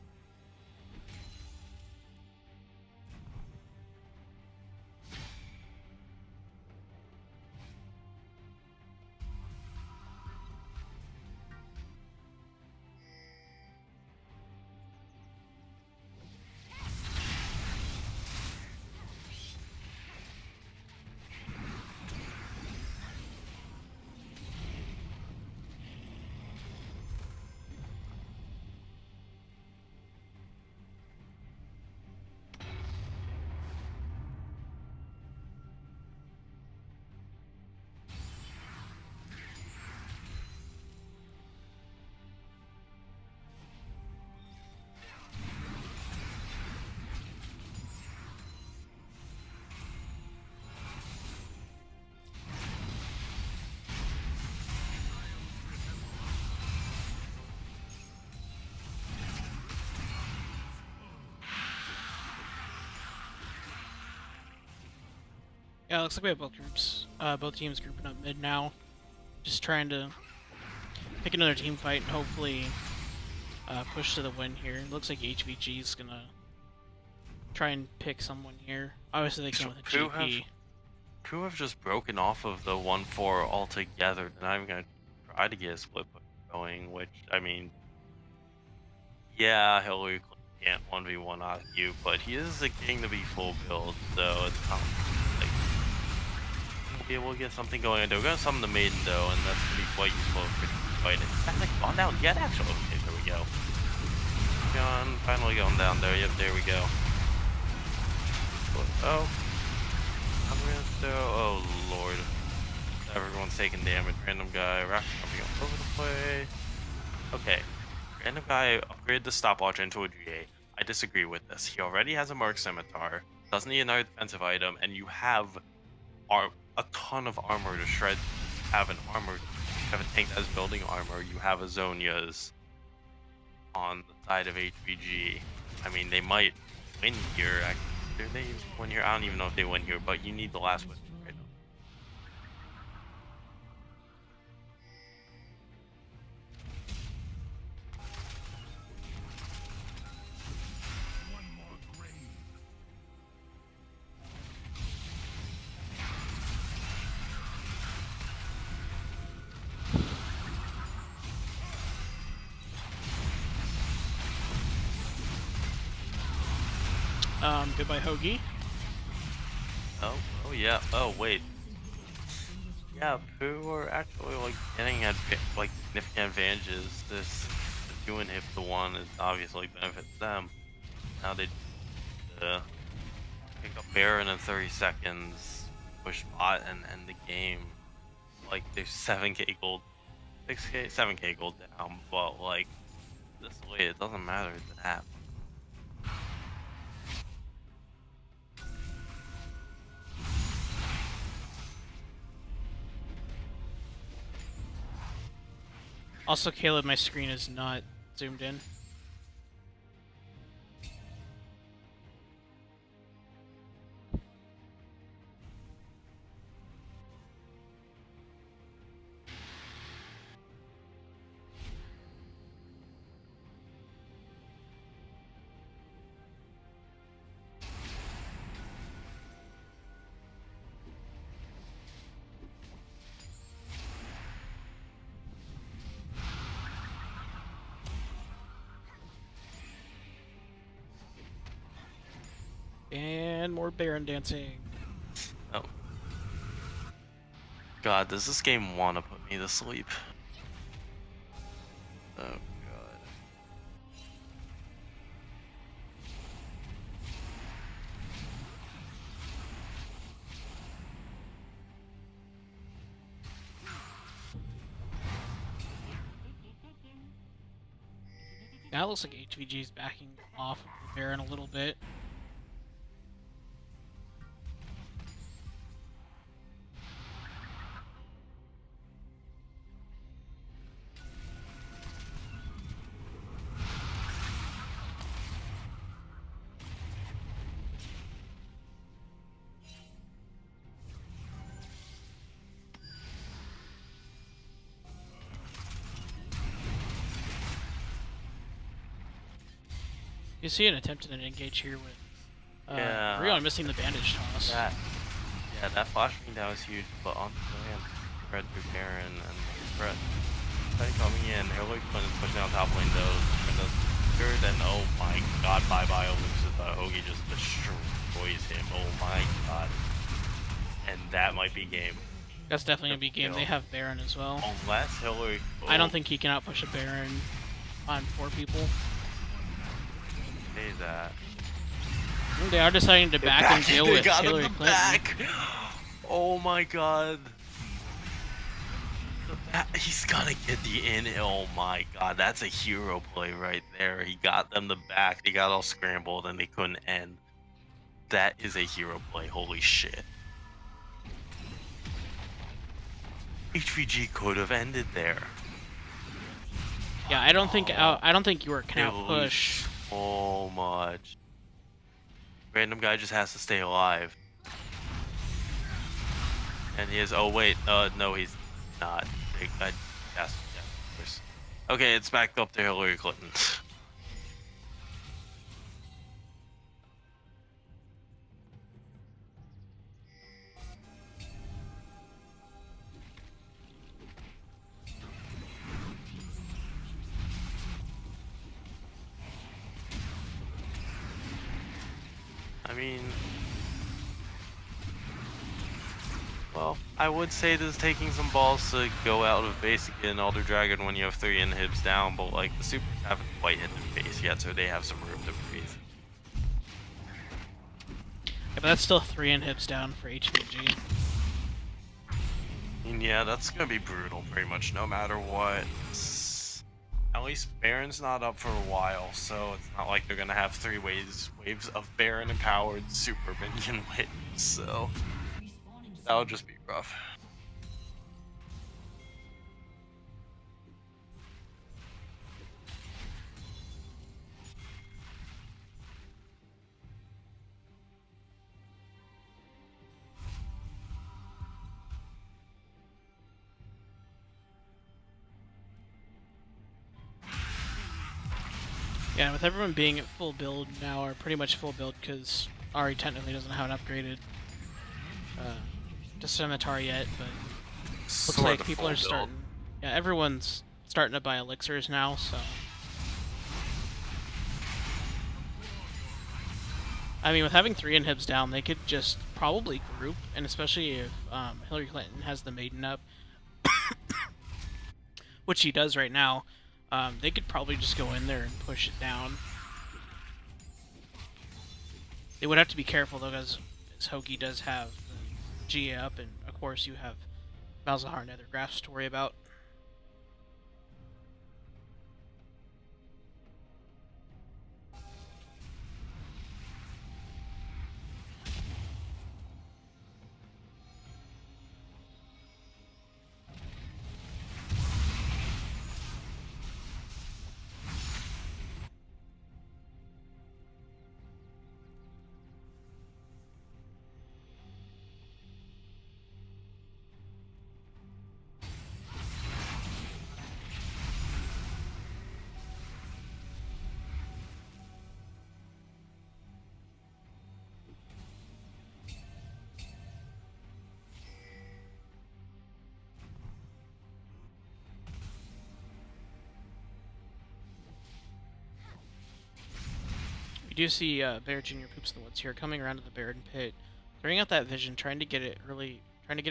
Yeah, it looks like we have both teams grouping up mid now. Just trying to pick another team fight and hopefully push to the win here. It looks like HVG is gonna try and pick someone here. Obviously they came with a GP. POO have just broken off of the 1-4 altogether. They're not even gonna try to get a split push going, which, I mean, yeah, Hillary can't 1v1 you, but he is a king to be full build, so it's not like we'll be able to get something going. They're gonna summon the maiden though, and that's gonna be quite useful for fighting. That's like gone down yet, actually. Okay, there we go. Finally going down there. Yep, there we go. Oh. I'm gonna throw. Oh lord. Everyone's taking damage. Random guy. Rack jumping all over the place. Okay. Random guy upgraded the stopwatch into a GA. I disagree with this. He already has a Merc Scimitar. Doesn't need another defensive item, and you have a ton of armor to shred. You have a tank that has building armor. You have a Zonia's on the side of HVG. I mean, they might win here. Do they win here? I don't even know if they win here, but you need the last win right now. Goodbye Hoagie. Oh yeah. Oh wait. Yeah, POO are actually like getting like significant advantages. This 2 and hit the 1 is obviously benefits them. Now they pick up Baron in 30 seconds, push bot and end the game. Like there's 7k gold, 6k, 7k gold down, but like this way it doesn't matter that. Also, Caleb, my screen is not zoomed in. And more Baron dancing. Oh. God, does this game want to put me to sleep? Oh, God. Now it looks like HVG is backing off of the Baron a little bit. You see an attempt at an engage here with Yeah. Rion missing the bandage toss. That flash being down was huge, but on the other hand, Red through Baron and Red coming in. Hillary Clinton's pushing out top lane though. And third, and oh my god, bye-bye Elusive. Hoagie just destroys him. Oh my god. And that might be game. That's definitely gonna be game. They have Baron as well. Unless Hillary... I don't think he can outpush a Baron on 4 people. Say that. They are deciding to back and deal with Hillary Clinton. Back. Oh my god. He's gonna get the in. Oh my god, that's a hero play right there. He got them the back. They got all scrambled and they couldn't end. That is a hero play. Holy shit. HVG could have ended there. Yeah, I don't think York can outpush. So much. Random guy just has to stay alive. And he is. Oh wait, no, he's not. Yes, of course. Okay, it's back up to Hillary Clinton. I mean, well, I would say this is taking some balls to go out of base and get an Elder Dragon when you have 3 inhibs down, but like the supers haven't quite hit the base yet, so they have some room to breathe. Yeah, but that's still 3 inhibs down for HVG. I mean, yeah, that's gonna be brutal pretty much no matter what. At least Baron's not up for a while, so it's not like they're gonna have 3 waves of Baron empowered super minion waves, so that'll just be rough. Yeah, with everyone being at full build now, or pretty much full build, because Ari technically doesn't have an upgraded Scimitar yet, but looks like people are starting. Yeah, everyone's starting to buy elixirs now, so. I mean, with having 3 inhibs down, they could just probably group, and especially if Hillary Clinton has the Maiden up, which she does right now, they could probably just go in there and push it down. They would have to be careful, though, because Hoagie does have the G up, and of course you have Malzahar and Nethergraphs to worry about. do see Bear Jr. Poops in the Woods here coming around to the Baron pit, throwing out that vision, trying to get it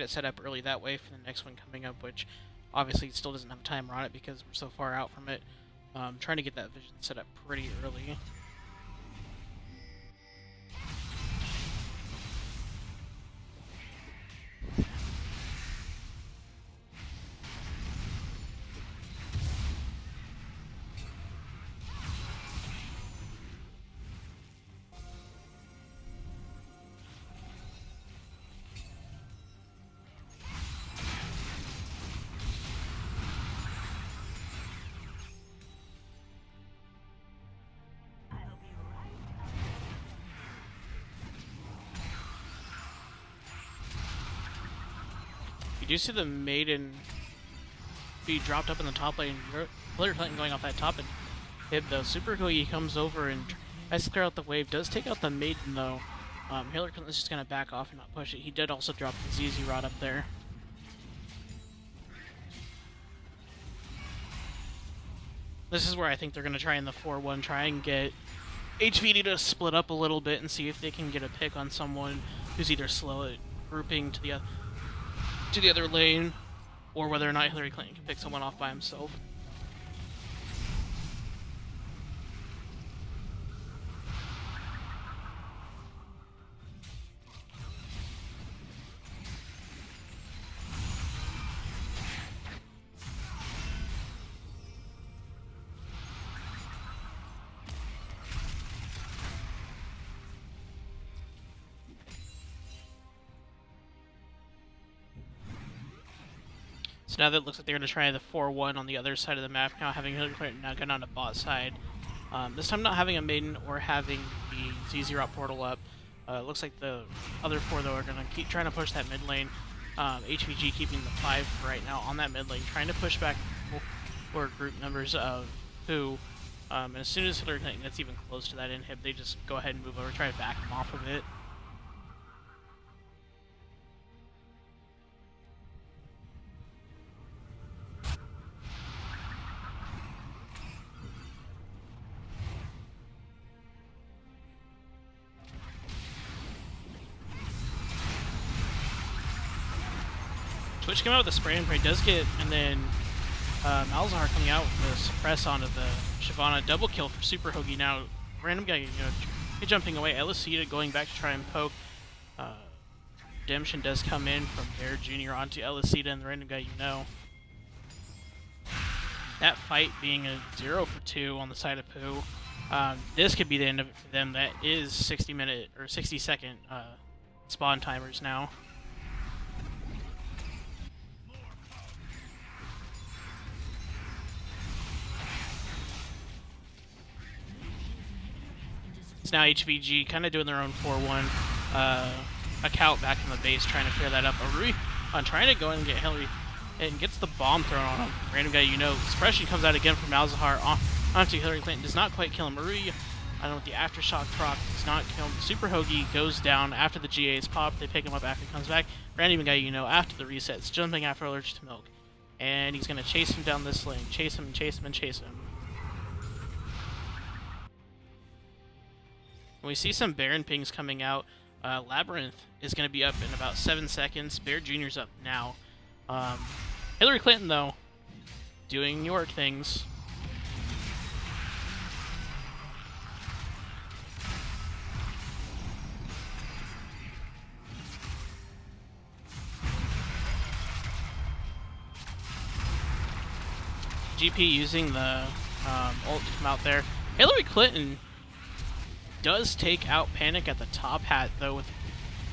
set up early that way for the next one coming up, which obviously still doesn't have a timer on it because we're so far out from it. Trying to get that vision set up pretty early. You do see the Maiden be dropped up in the top lane. Hillary Clinton going off that top and hit though. Super Kogi comes over and tries to clear out the wave. Does take out the Maiden though. Hillary Clinton's just gonna back off and not push it. He did also drop the ZZ Rod up there. This is where I think they're gonna try in the 4-1, try and get HVG to split up a little bit and see if they can get a pick on someone who's either slow at grouping to the other lane, or whether or not Hillary Clinton can pick someone off by himself. So now that it looks like they're going to try the 4-1 on the other side of the map, now having Hillary Clinton now get on the bot side. This time not having a Maiden or having the ZZ Rot portal up. Looks like the other 4 though are going to keep trying to push that mid lane. HVG keeping the 5 right now on that mid lane, trying to push back for group members of POO. And as soon as Hillary Clinton gets even close to that inhib, they just go ahead and move over, try to back him off of it. Twitch came out with a spray and pray, does get, and then Malzahar coming out with the suppress onto the Shyvana. Double kill for Super Hoagie now. Random guy, jumping away. Elicita going back to try and poke. Redemption does come in from Bear Jr. onto Elicita and the random guy That fight being a 0 for 2 on the side of POO. This could be the end of it for them. That is 60-minute or 60-second spawn timers now. It's now HVG kind of doing their own 4-1 account back in the base, trying to clear that up. Arui trying to go in and get Hillary and gets the bomb thrown on him. Random guy, Suppression comes out again from Malzahar onto Hillary Clinton. Does not quite kill him. Arui, I don't know what the aftershock proc does not kill him. Super Hoagie goes down after the GA is popped. They pick him up after he comes back. Random guy, after the resets, jumping after Allergic to Milk. And he's going to chase him down this lane. Chase him and chase him and chase him. We see some Baron pings coming out. Labyrinth is going to be up in about 7 seconds. Bear Jr.'s up now. Hillary Clinton, though, doing New York things. GP using the ult to come out there. Hillary Clinton does take out Panic at the top hat, though, with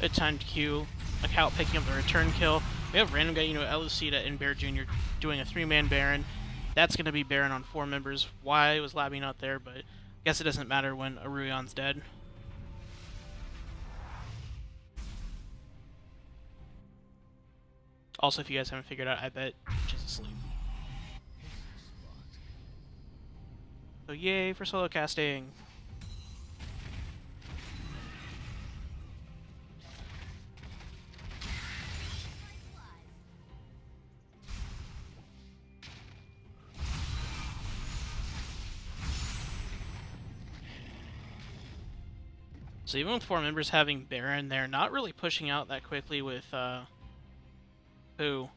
a timed Q. Account picking up the return kill. We have random guy, Elucida and Bear Jr. doing a 3-man Baron. That's going to be Baron on 4 members. Why was Labby not there? But I guess it doesn't matter when Aruion's dead. Also, if you guys haven't figured out, I bet she's asleep. So yay for solo casting. So even with 4 members having Baron, they're not really pushing out that quickly with POO.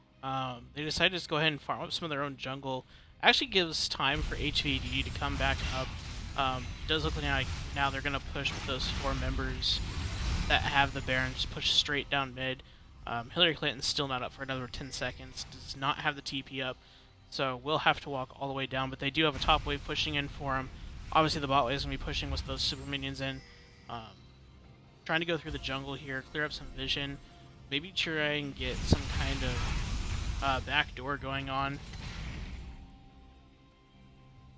They decided to just go ahead and farm up some of their own jungle. Actually gives time for HVG to come back up. It does look like now they're going to push with those 4 members that have the Baron, just push straight down mid. Hillary Clinton's still not up for another 10 seconds, does not have the TP up, so we'll have to walk all the way down, but they do have a top wave pushing in for him. Obviously the bot wave is going to be pushing with those super minions in. Trying to go through the jungle here, clear up some vision, maybe try and get some kind of back door going on.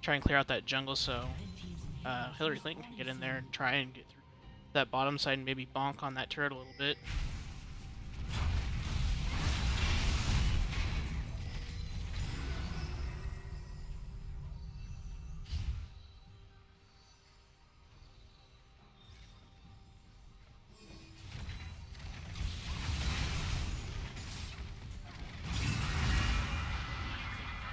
Try and clear out that jungle so Hillary Clinton can get in there and try and get through that bottom side and maybe bonk on that turret a little bit.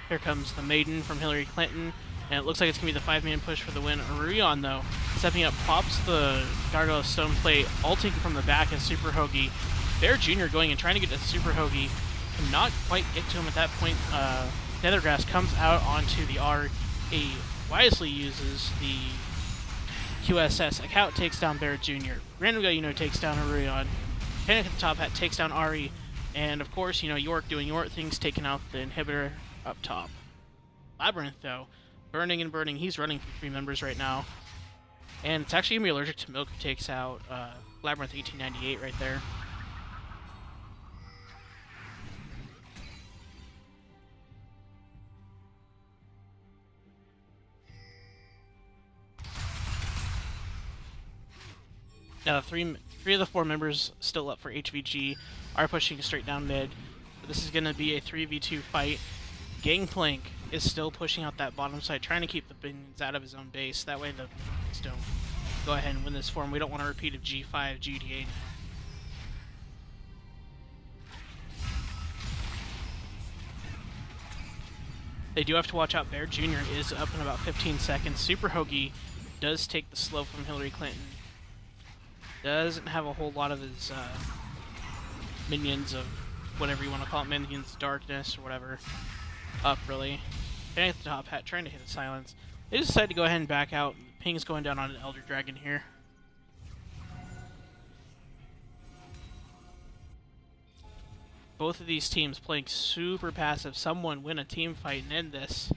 Here comes the Maiden from Hillary Clinton, and it looks like it's going to be the 5-man push for the win. Aurelion, though, stepping up, pops the Gargoyle Stone Plate, ulting from the back as Super Hoagie. Bear Jr. going and trying to get to Super Hoagie. Cannot quite get to him at that point. Nethergrass comes out onto the R. He wisely uses the QSS. Account takes down Bear Jr. Random Guy, takes down Aurelion. Panic at the top hat takes down Ari. And, of course, York doing York things, taking out the inhibitor up top. Labyrinth, though, burning and burning. He's running for 3 members right now. And it's actually going to be Allergic to Milk who takes out Labyrinth 1898 right there. Now, three of the 4 members still up for HVG are pushing straight down mid. But this is going to be a 3v2 fight. Gangplank is still pushing out that bottom side, trying to keep the minions out of his own base. That way the minions don't go ahead and win this form. We don't want a repeat of G5, GD8. They do have to watch out. Bear Jr. is up in about 15 seconds. Super Hoagie does take the slow from Hillary Clinton. Doesn't have a whole lot of his minions of whatever you want to call it, minions, darkness, or whatever, up really. Getting at the top hat, trying to hit a silence. They decide to go ahead and back out. Ping's going down on an Elder Dragon here. Both of these teams playing super passive. Someone win a team fight and end this.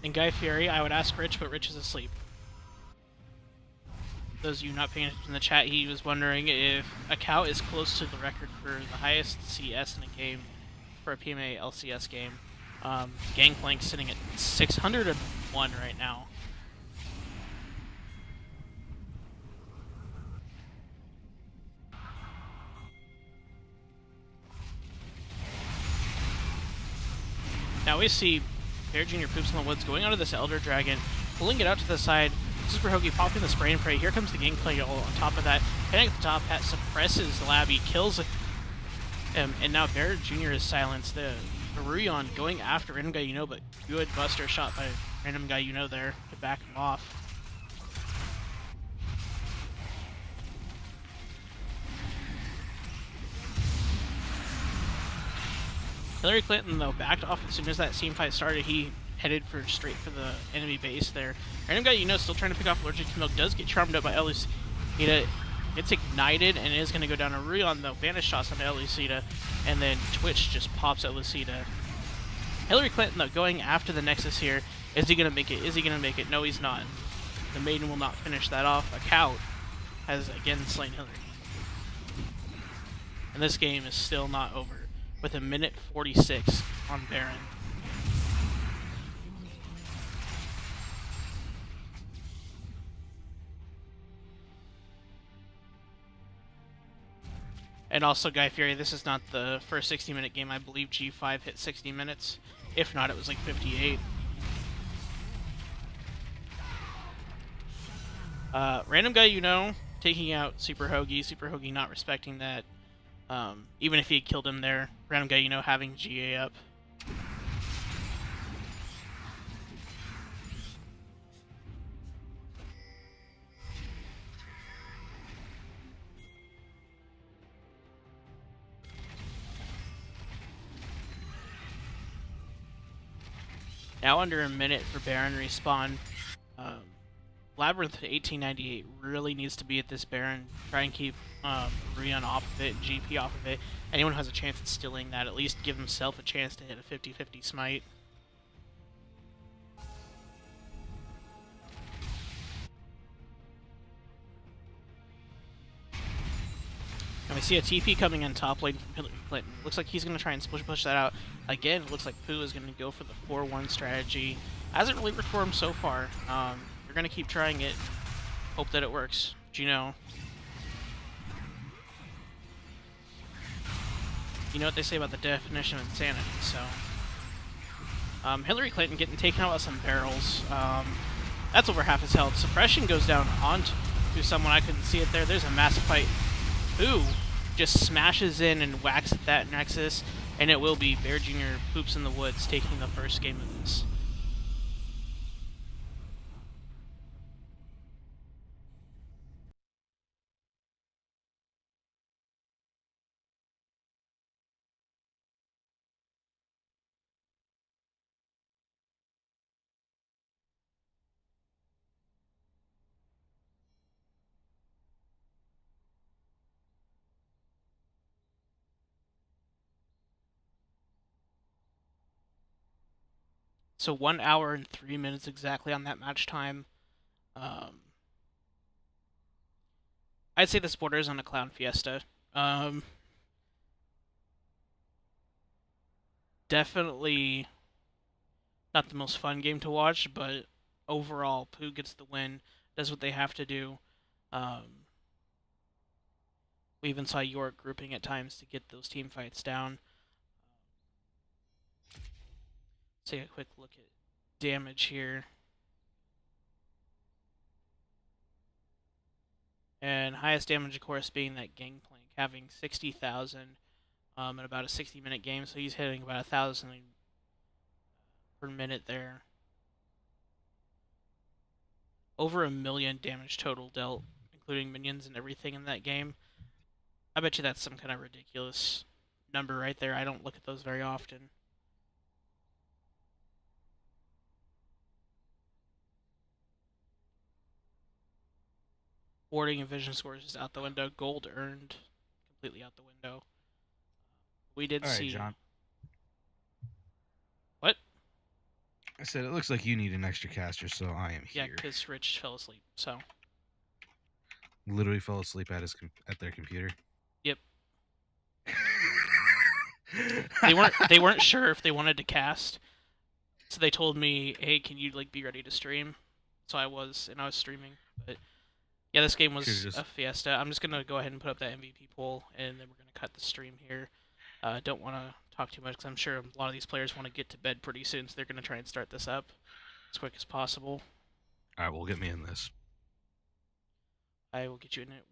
And Guy Fieri, I would ask Rich, but Rich is asleep. Those of you not paying attention in the chat, he was wondering if Akao is close to the record for the highest CS in a game for a PMA LCS game. Gangplank sitting at 601 right now. Now we see Bear Jr. Poops in the Woods going onto this Elder Dragon, pulling it out to the side. Super Hoagie popping the spray and pray. Here comes the Gangplank on top of that. Panic at the top hat suppresses Labby, kills him, and now Bear Jr. is silenced. The Ruyon going after Random Guy but good buster shot by Random Guy there to back him off. Hillary Clinton, though, backed off as soon as that team fight started. He headed straight for the enemy base there. Random Guy, still trying to pick off Allergic to Milk, does get charmed up by Elucida. It's ignited and is going to go down. Ruyon, though, vanish shots onto Elucida, and then Twitch just pops Elucida. Hillary Clinton, though, going after the Nexus here. Is he going to make it? Is he going to make it? No, he's not. The Maiden will not finish that off. Akao has again slain Hillary. And this game is still not over, with 1:46 on Baron. And also, Guy Fieri, this is not the first 60-minute game. I believe G5 hit 60 minutes. If not, it was like 58. Random Guy, taking out Super Hoagie. Super Hoagie not respecting that Even if he had killed him there, random guy, you know, having GA up. Now under a minute for Baron respawn. Labyrinth 1898 really needs to be at this Baron. Try and keep Rion off of it, GP off of it. Anyone who has a chance at stealing that, at least give himself a chance to hit a 50-50 smite. And we see a TP coming in top lane from Hillary Clinton. Looks like he's going to try and push that out. Again, it looks like POO is going to go for the 4-1 strategy. Hasn't really worked for him so far. You're going to keep trying it. Hope that it works. Gino. You know what they say about the definition of insanity, so... Hillary Clinton getting taken out with some barrels. That's over half his health. Suppression goes down onto someone. I couldn't see it there. There's a massive fight. Ooh, just smashes in and whacks at that Nexus, and it will be Bear Jr. Poops in the Woods taking the first game of this. So 1 hour and 3 minutes exactly on that match time. I'd say this borders on a clown fiesta. Definitely not the most fun game to watch, but overall, POO gets the win, does what they have to do. We even saw York grouping at times to get those team fights down. Let's take a quick look at damage here. And highest damage, of course, being that Gangplank, having 60,000 in about a 60-minute game, so he's hitting about 1,000 per minute there. Over 1 million damage total dealt, including minions and everything in that game. I bet you that's some kind of ridiculous number right there. I don't look at those very often. Warding and vision scores is out the window. Gold earned, completely out the window. We did see... John. What? I said it looks like you need an extra caster, so I am Yeah, here. because Rich fell asleep, so... Literally fell asleep at at their computer. Yep. They weren't sure if they wanted to cast, so they told me, "Hey, can you be ready to stream?" So I was streaming. But yeah, this game was a fiesta. I'm just gonna go ahead and put up that MVP poll, and then we're gonna cut the stream here. Don't want to talk too much because I'm sure a lot of these players want to get to bed pretty soon, so they're gonna try and start this up as quick as possible. All right, well, get me in this. I will get you in it.